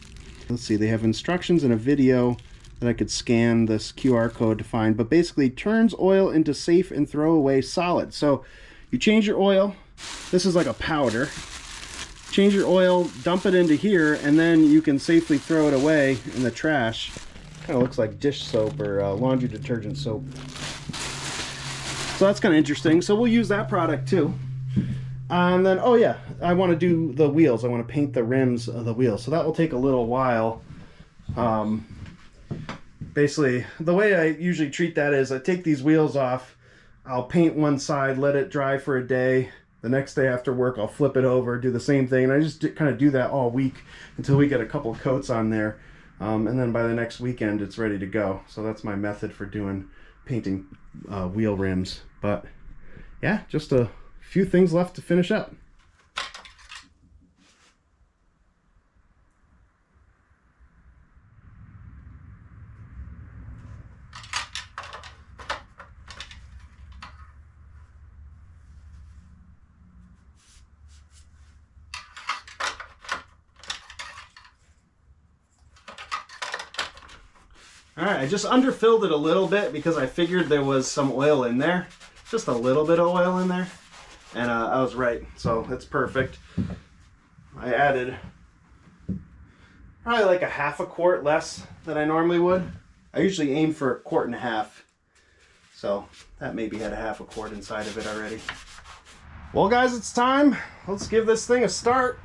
Let's see, they have instructions and a video that I could scan this QR code to find, but basically turns oil into safe and throwaway solids. So you change your oil, this is like a powder, change your oil, dump it into here, and then you can safely throw it away in the trash. Kind of looks like dish soap or laundry detergent soap. So that's kind of interesting. So we'll use that product too. And then, oh yeah, I want to do the wheels. I want to paint the rims of the wheels. So that will take a little while. Basically, the way I usually treat that is I take these wheels off, I'll paint one side, let it dry for a day. The next day after work, I'll flip it over, do the same thing. And I just kind of do that all week until we get a couple coats on there. And then by the next weekend, it's ready to go. So that's my method for painting wheel rims. But yeah, just a few things left to finish up. Alright, I just underfilled it a little bit because I figured there was some oil in there. Just a little bit of oil in there. And I was right, so it's perfect. I added probably like a half a quart less than I normally would. I usually aim for 1.5 quarts. So that maybe had a half a quart inside of it already. Well guys, it's time. Let's give this thing a start.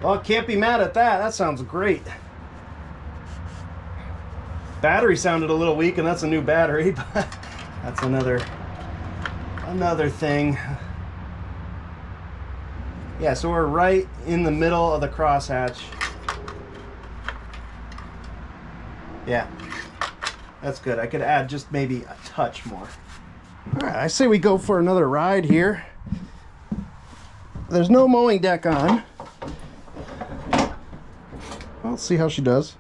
Well, can't be mad at that. That sounds great. Battery sounded a little weak, and that's a new battery, but that's another thing. Yeah, so we're right in the middle of the crosshatch. Yeah, that's good. I could add just maybe a touch more. All right, I say we go for another ride here. There's no mowing deck on. Well, let's see how she does.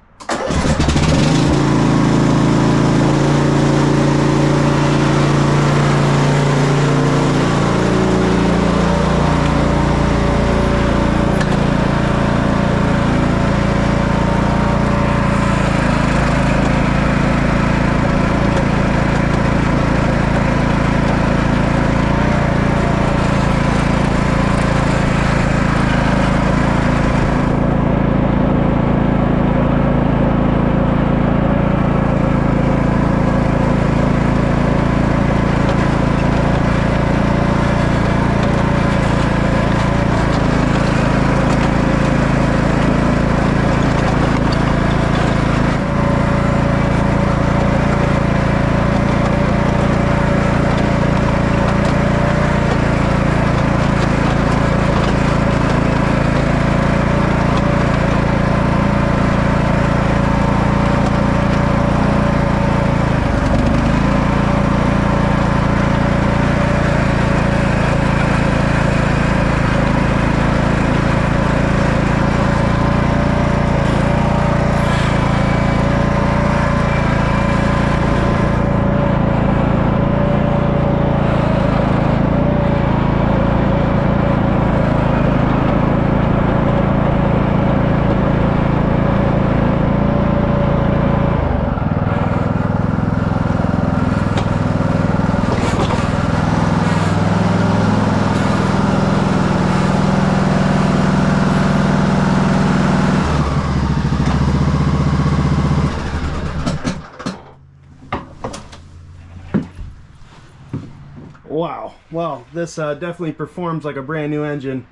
Wow, well, this definitely performs like a brand new engine.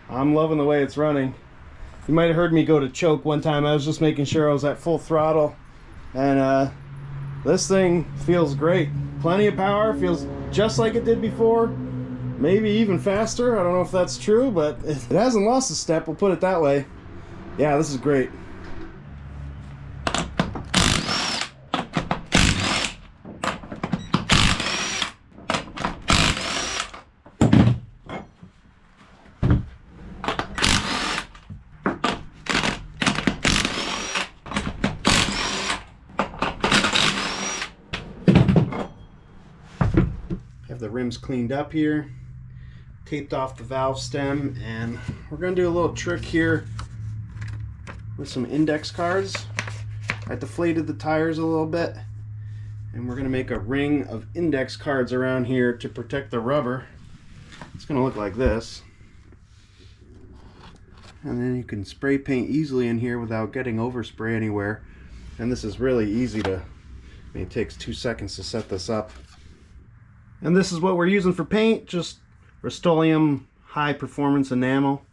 I'm loving the way it's running. You might have heard me go to choke one time. I was just making sure I was at full throttle, and this thing feels great. Plenty of power, feels just like it did before, maybe even faster. I don't know if that's true, but it hasn't lost a step, we'll put it that way. Yeah, this is great. Have the rims cleaned up here, taped off the valve stem, and we're going to do a little trick here with some index cards. I deflated the tires a little bit, and we're going to make a ring of index cards around here to protect the rubber. It's going to look like this, and then you can spray paint easily in here without getting overspray anywhere. And this is really easy to, I mean, it takes 2 seconds to set this up. And this is what we're using for paint, just Rust-Oleum high performance enamel.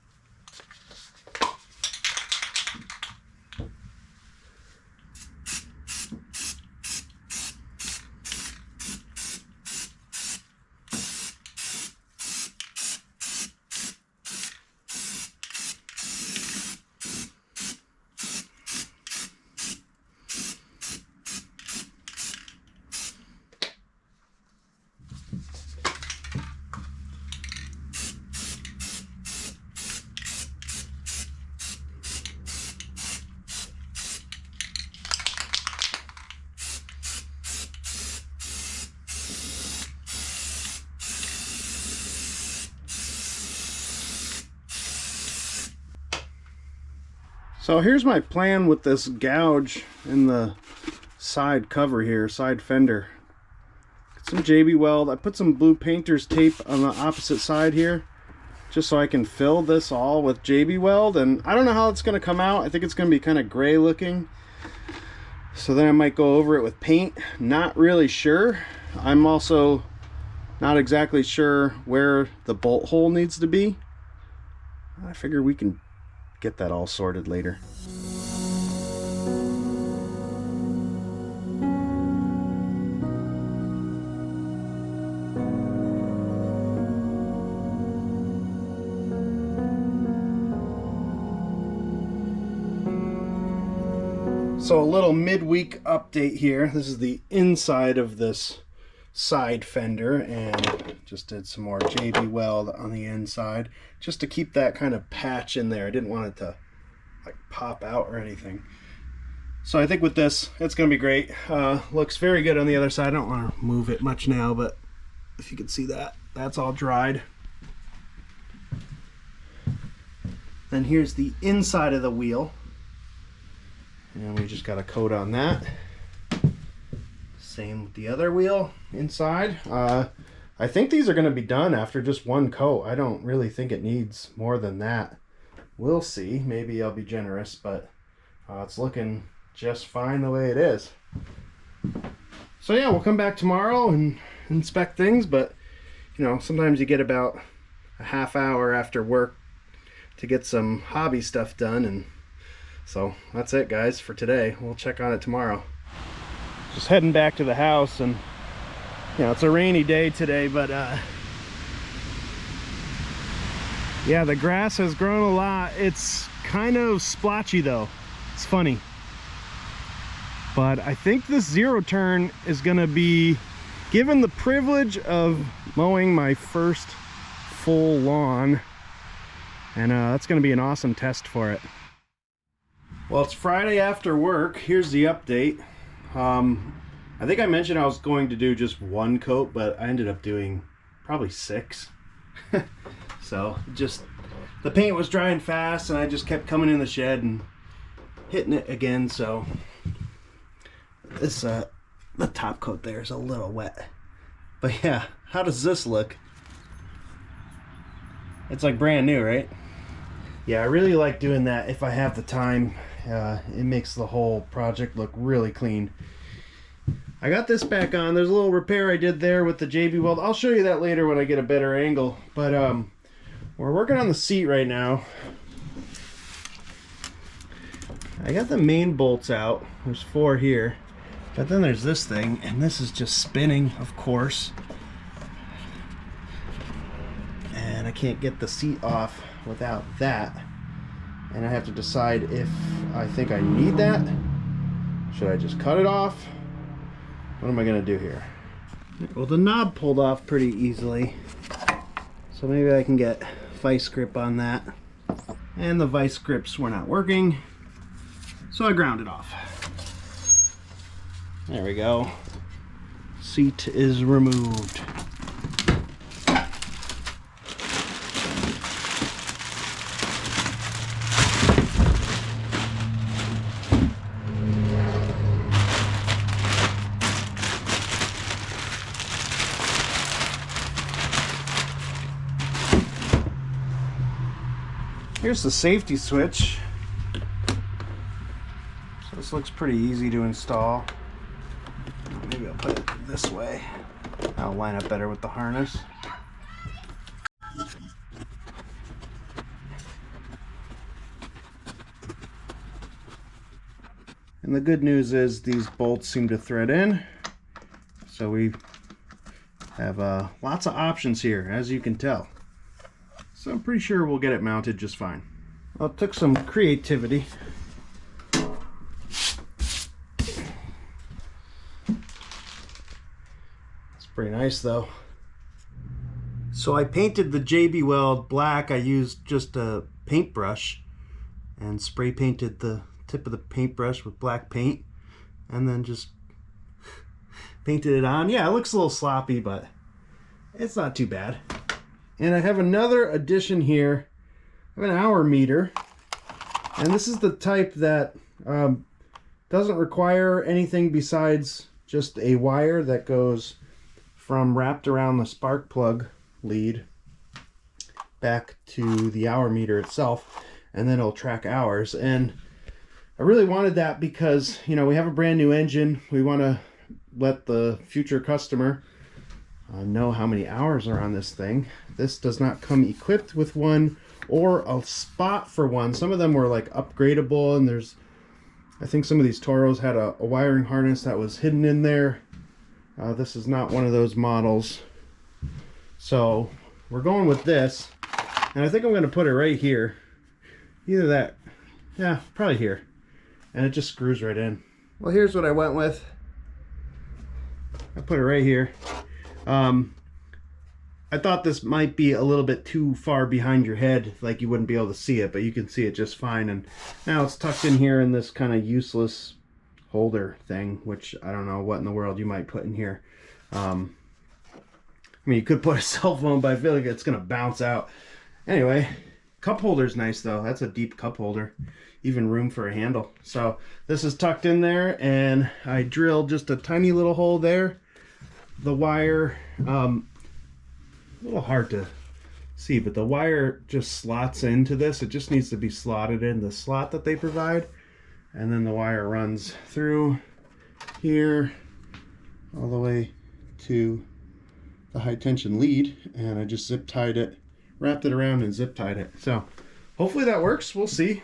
So here's my plan with this gouge in the side cover here, side fender. Get some JB Weld. I put some blue painter's tape on the opposite side here, just so I can fill this all with JB Weld. And I don't know how it's going to come out. I think it's going to be kind of gray looking. So then I might go over it with paint. Not really sure. I'm also not exactly sure where the bolt hole needs to be. I figure we can get that all sorted later. So a little midweek update here. This is the inside of this side fender, and just did some more JB Weld on the inside just to keep that kind of patch in there. I didn't want it to like pop out or anything. So I think with this it's gonna be great. Looks very good on the other side. I don't want to move it much now, but if you can see that, that's all dried. Then here's the inside of the wheel, and we just got a coat on that. Same with the other wheel inside. I think these are going to be done after just one coat. I don't really think it needs more than that. We'll see. Maybe I'll be generous, but it's looking just fine the way it is. So yeah, we'll come back tomorrow and inspect things, but you know, sometimes you get about a half hour after work to get some hobby stuff done, and so that's it, guys, for today. We'll check on it tomorrow. Just heading back to the house, and you know, it's a rainy day today, but yeah, the grass has grown a lot. It's kind of splotchy though. It's funny. But I think this zero turn is gonna be, given the privilege of mowing my first full lawn, and that's gonna be an awesome test for it. Well, it's Friday after work. Here's the update. I think I mentioned I was going to do just one coat, but I ended up doing probably 6. So just the paint was drying fast, and I just kept coming in the shed and hitting it again. So this the top coat there is a little wet, but yeah, how does this look? It's like brand new, right? Yeah, I really like doing that if I have the time. It makes the whole project look really clean. I got this back on. There's a little repair I did there with the JB weld. I'll show you that later when I get a better angle. But we're working on the seat right now. I got the main bolts out. There's 4 here. But then there's this thing, and this is just spinning, of course. And I can't get the seat off without that. And I have to decide if I think I need that. Should I just cut it off? What am I gonna do here? Well, the knob pulled off pretty easily. So maybe I can get vice grip on that. And the vice grips were not working. So I ground it off. There we go. Seat is removed. Here's the safety switch. So this looks pretty easy to install. Maybe I'll put it this way. That'll line up better with the harness. And the good news is these bolts seem to thread in. So we have lots of options here, as you can tell. So I'm pretty sure we'll get it mounted just fine. Well, it took some creativity. It's pretty nice though. So I painted the JB Weld black. I used just a paintbrush and spray painted the tip of the paintbrush with black paint and then just painted it on. Yeah, it looks a little sloppy, but it's not too bad. And I have another addition here. I have an hour meter, and this is the type that doesn't require anything besides just a wire that goes from wrapped around the spark plug lead back to the hour meter itself, and then it'll track hours. And I really wanted that because, you know, we have a brand new engine. We want to let the future customer know how many hours are on this thing. This does not come equipped with one or a spot for one. Some of them were like upgradable, and there's, I think some of these Toros had a wiring harness that was hidden in there. This is not one of those models. So we're going with this, and I think I'm going to put it right here. Either that, yeah, probably here. And it just screws right in. Well, here's what I went with. I put it right here. I thought this might be a little bit too far behind your head, like you wouldn't be able to see it, but you can see it just fine. And now it's tucked in here in this kind of useless holder thing, which I don't know what in the world you might put in here. I mean, you could put a cell phone, but I feel like it's gonna bounce out. Anyway, cup holder's nice though. That's a deep cup holder, even room for a handle. So this is tucked in there, and I drilled just a tiny little hole there. The wire, a little hard to see, but the wire just slots into this. It just needs to be slotted in the slot that they provide, and then the wire runs through here all the way to the high tension lead, and I just zip tied it, wrapped it around and zip tied it. So hopefully that works. We'll see.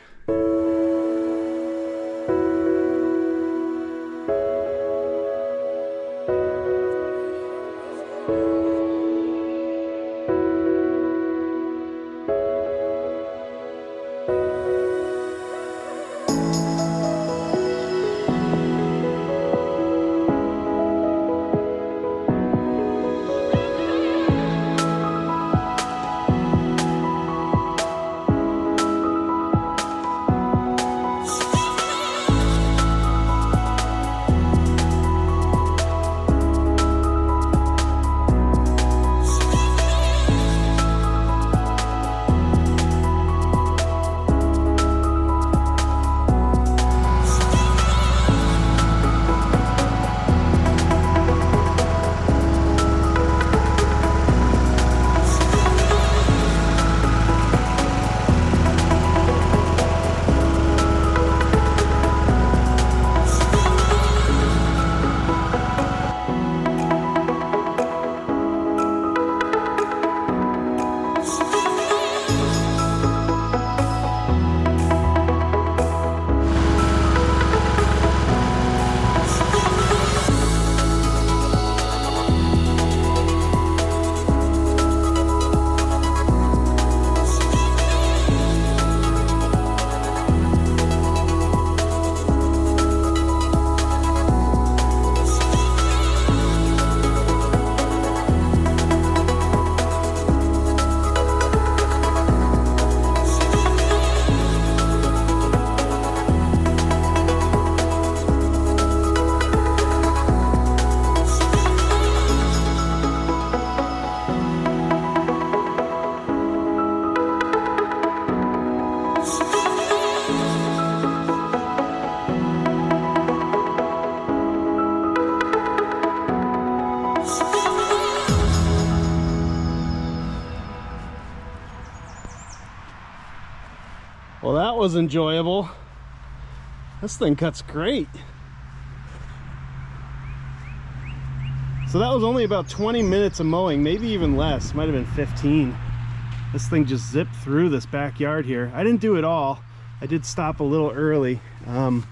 Well, that was enjoyable. This thing cuts great. So that was only about 20 minutes of mowing, maybe even less, might have been 15. This thing just zipped through this backyard here. I didn't do it all. I did stop a little early. I'm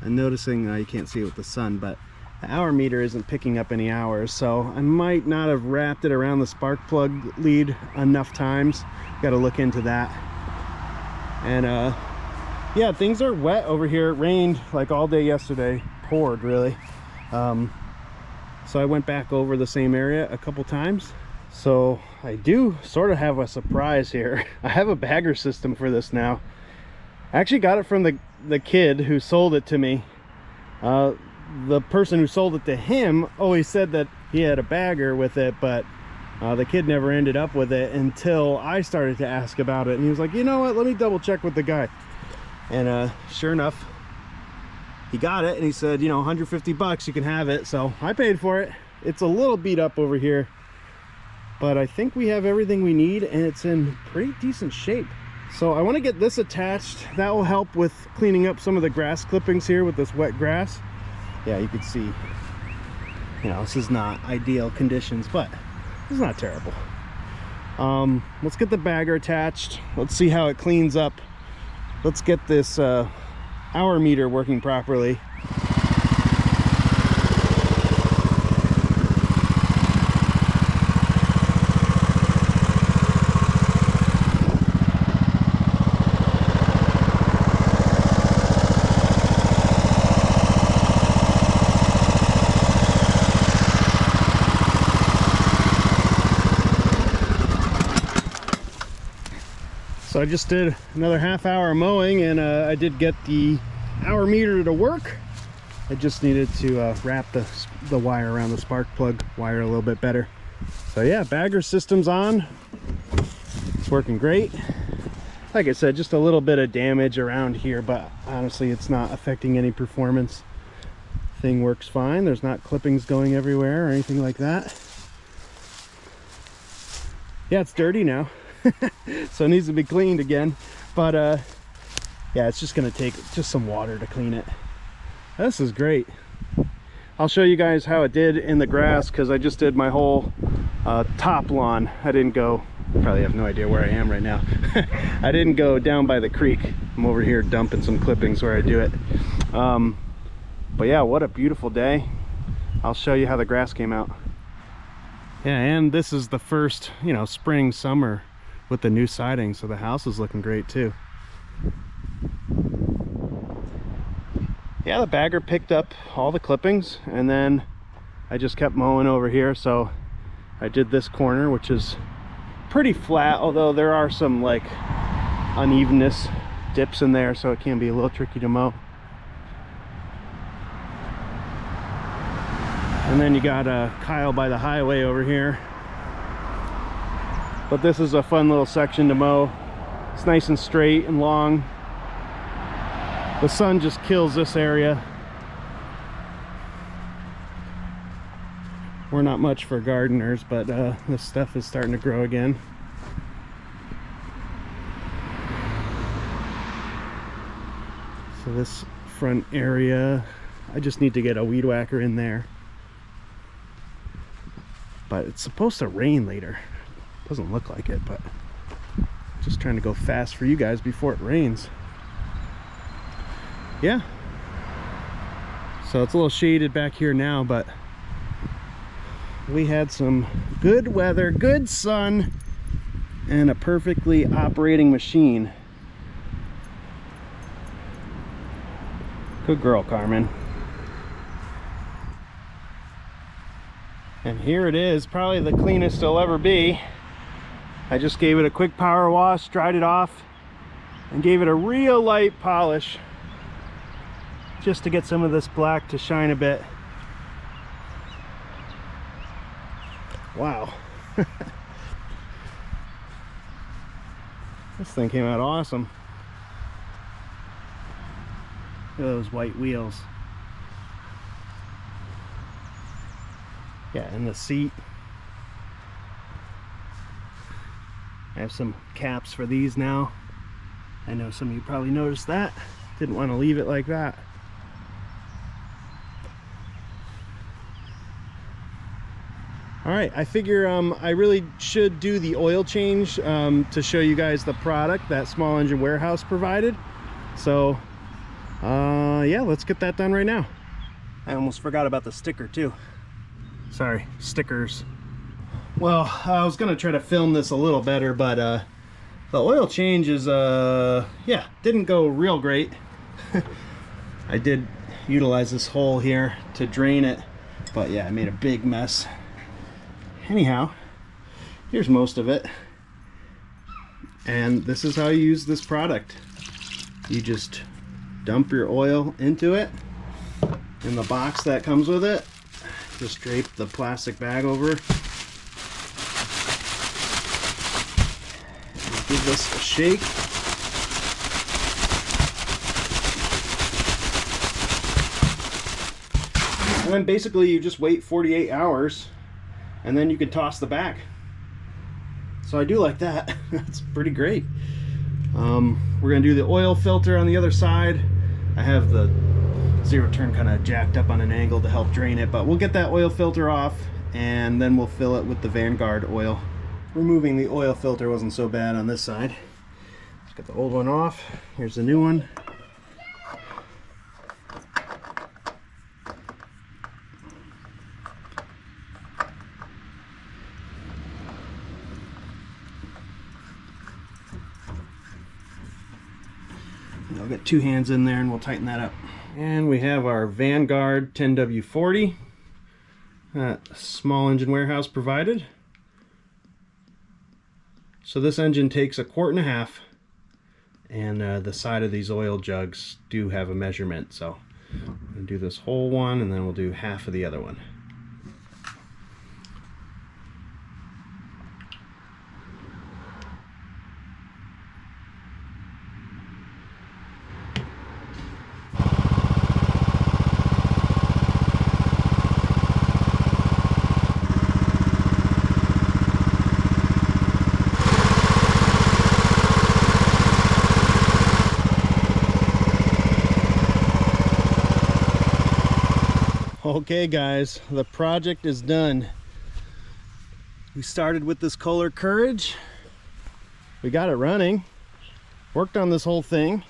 noticing, you can't see it with the sun, but the hour meter isn't picking up any hours, so I might not have wrapped it around the spark plug lead enough times. Got to look into that. And yeah, things are wet over here. It rained like all day yesterday, poured really. So I went back over the same area a couple times. So I do sort of have a surprise here. I have a bagger system for this now. I actually got it from the kid who sold it to me. The person who sold it to him always said that he had a bagger with it, but the kid never ended up with it until I started to ask about it. And he was like, you know what, let me double check with the guy. And sure enough, he got it, and he said, you know, 150 bucks, you can have it. So I paid for it. It's a little beat up over here, but I think we have everything we need, and it's in pretty decent shape. So I want to get this attached. That will help with cleaning up some of the grass clippings here with this wet grass. Yeah, you can see, you know, this is not ideal conditions, but it's not terrible. Let's get the bagger attached. Let's see how it cleans up. Let's get this hour meter working properly. So I just did another half hour mowing, and I did get the hour meter to work. I just needed to wrap the wire around the spark plug wire a little bit better. So yeah, bagger system's on. It's working great. Like I said, just a little bit of damage around here, but honestly it's not affecting any performance. Thing works fine. There's not clippings going everywhere or anything like that. Yeah, it's dirty now. So it needs to be cleaned again, but yeah, it's just gonna take just some water to clean it. This is great. I'll show you guys how it did in the grass, because I just did my whole top lawn. I didn't go, you probably have no idea where I am right now. I didn't go down by the creek. I'm over here dumping some clippings where I do it. But yeah, what a beautiful day. I'll show you how the grass came out. Yeah, and this is the first, you know, spring, summer with the new siding, so the house is looking great too. Yeah, the bagger picked up all the clippings, and then I just kept mowing over here. So I did this corner, which is pretty flat, although there are some like unevenness dips in there, so it can be a little tricky to mow. And then you got Kyle by the highway over here. But this is a fun little section to mow. It's nice and straight and long. The sun just kills this area. We're not much for gardeners, but this stuff is starting to grow again. So this front area, I just need to get a weed whacker in there. But it's supposed to rain later. Doesn't look like it, but just trying to go fast for you guys before it rains. Yeah, so it's a little shaded back here now, but we had some good weather, good sun, and a perfectly operating machine. Good girl, Carmen. And here it is, probably the cleanest it'll ever be. I just gave it a quick power wash, dried it off, and gave it a real light polish just to get some of this black to shine a bit. Wow. This thing came out awesome. Look at those white wheels. Yeah, and the seat. I have some caps for these now. I know some of you probably noticed that. Didn't want to leave it like that. All right, I figure I really should do the oil change to show you guys the product that Small Engine Warehouse provided. So yeah, let's get that done right now. I almost forgot about the sticker too. Sorry, stickers. Well, I was gonna try to film this a little better, but the oil change is yeah, didn't go real great. I did utilize this hole here to drain it, but yeah, I made a big mess. Anyhow, here's most of it, and this is how you use this product. You just dump your oil into it in the box that comes with it. Just drape the plastic bag over. Give this a shake. And then basically you just wait 48 hours and then you can toss the bag. So I do like that. That's pretty great. We're gonna do the oil filter on the other side. I have the zero turn kind of jacked up on an angle to help drain it, but we'll get that oil filter off and then we'll fill it with the Vanguard oil. Removing the oil filter wasn't so bad on this side. Let's get the old one off. Here's the new one. I'll get two hands in there and we'll tighten that up. And we have our Vanguard 10W40 Small Engine Warehouse provided. So this engine takes 1.5 quarts, and the side of these oil jugs do have a measurement. So I'm going to do this whole one and then we'll do half of the other one. Okay guys, the project is done. We started with this Kohler Courage. We got it running. Worked on this whole thing.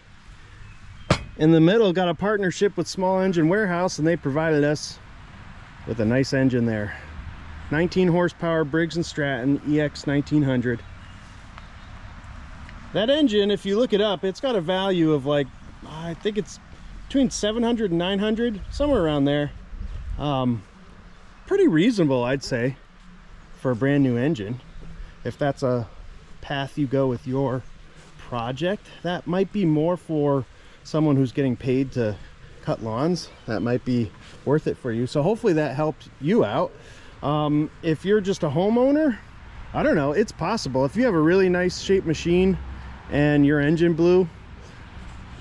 In the middle, got a partnership with Small Engine Warehouse, and they provided us with a nice engine there. 19 horsepower Briggs and Stratton Ex1900. That engine, if you look it up, it's got a value of like, I think it's between 700 and 900, somewhere around there. Pretty reasonable, I'd say, for a brand new engine. If that's a path you go with your project, that might be more for someone who's getting paid to cut lawns. That might be worth it for you. So hopefully that helped you out. If you're just a homeowner, I don't know, it's possible. If you have a really nice shaped machine and your engine blew,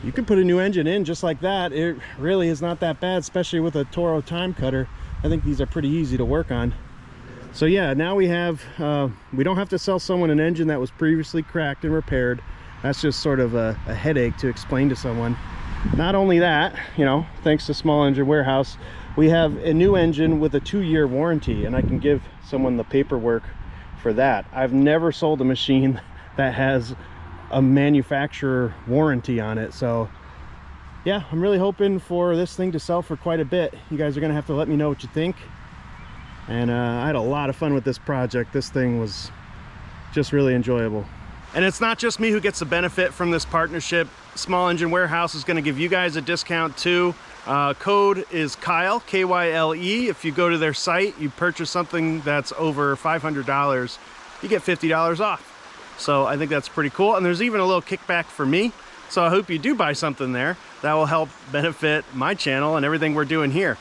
you can put a new engine in just like that. It really is not that bad, especially with a Toro Timecutter. I think these are pretty easy to work on. So yeah, now we have, we don't have to sell someone an engine that was previously cracked and repaired. That's just sort of a headache to explain to someone. Not only that, you know, thanks to Small Engine Warehouse, we have a new engine with a 2-year warranty, and I can give someone the paperwork for that. I've never sold a machine that has a manufacturer warranty on it. So yeah, I'm really hoping for this thing to sell for quite a bit. You guys are gonna have to let me know what you think. And I had a lot of fun with this project. This thing was just really enjoyable. And it's not just me who gets the benefit from this partnership. Small Engine Warehouse is gonna give you guys a discount too. Code is Kyle, K-Y-L-E. If you go to their site, you purchase something that's over $500, you get $50 off. So I think that's pretty cool. And there's even a little kickback for me. So I hope you do buy something there. That will help benefit my channel and everything we're doing here.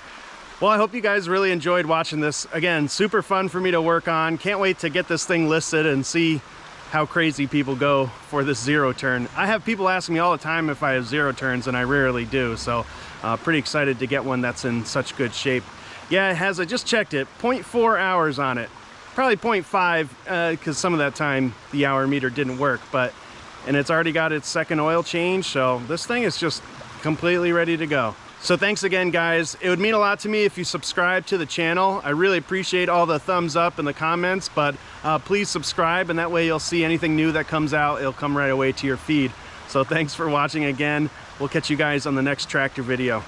Well, I hope you guys really enjoyed watching this. Again, super fun for me to work on. Can't wait to get this thing listed and see how crazy people go for this zero turn. I have people ask me all the time if I have zero turns, and I rarely do. So pretty excited to get one that's in such good shape. Yeah, it has. I just checked it. 0.4 hours on it. Probably 0.5 because some of that time the hour meter didn't work. And it's already got its second oil change, so this thing is just completely ready to go. So thanks again, guys. It would mean a lot to me if you subscribe to the channel. I really appreciate all the thumbs up and the comments, but please subscribe, and that way you'll see anything new that comes out. It'll come right away to your feed. So thanks for watching again. We'll catch you guys on the next tractor video.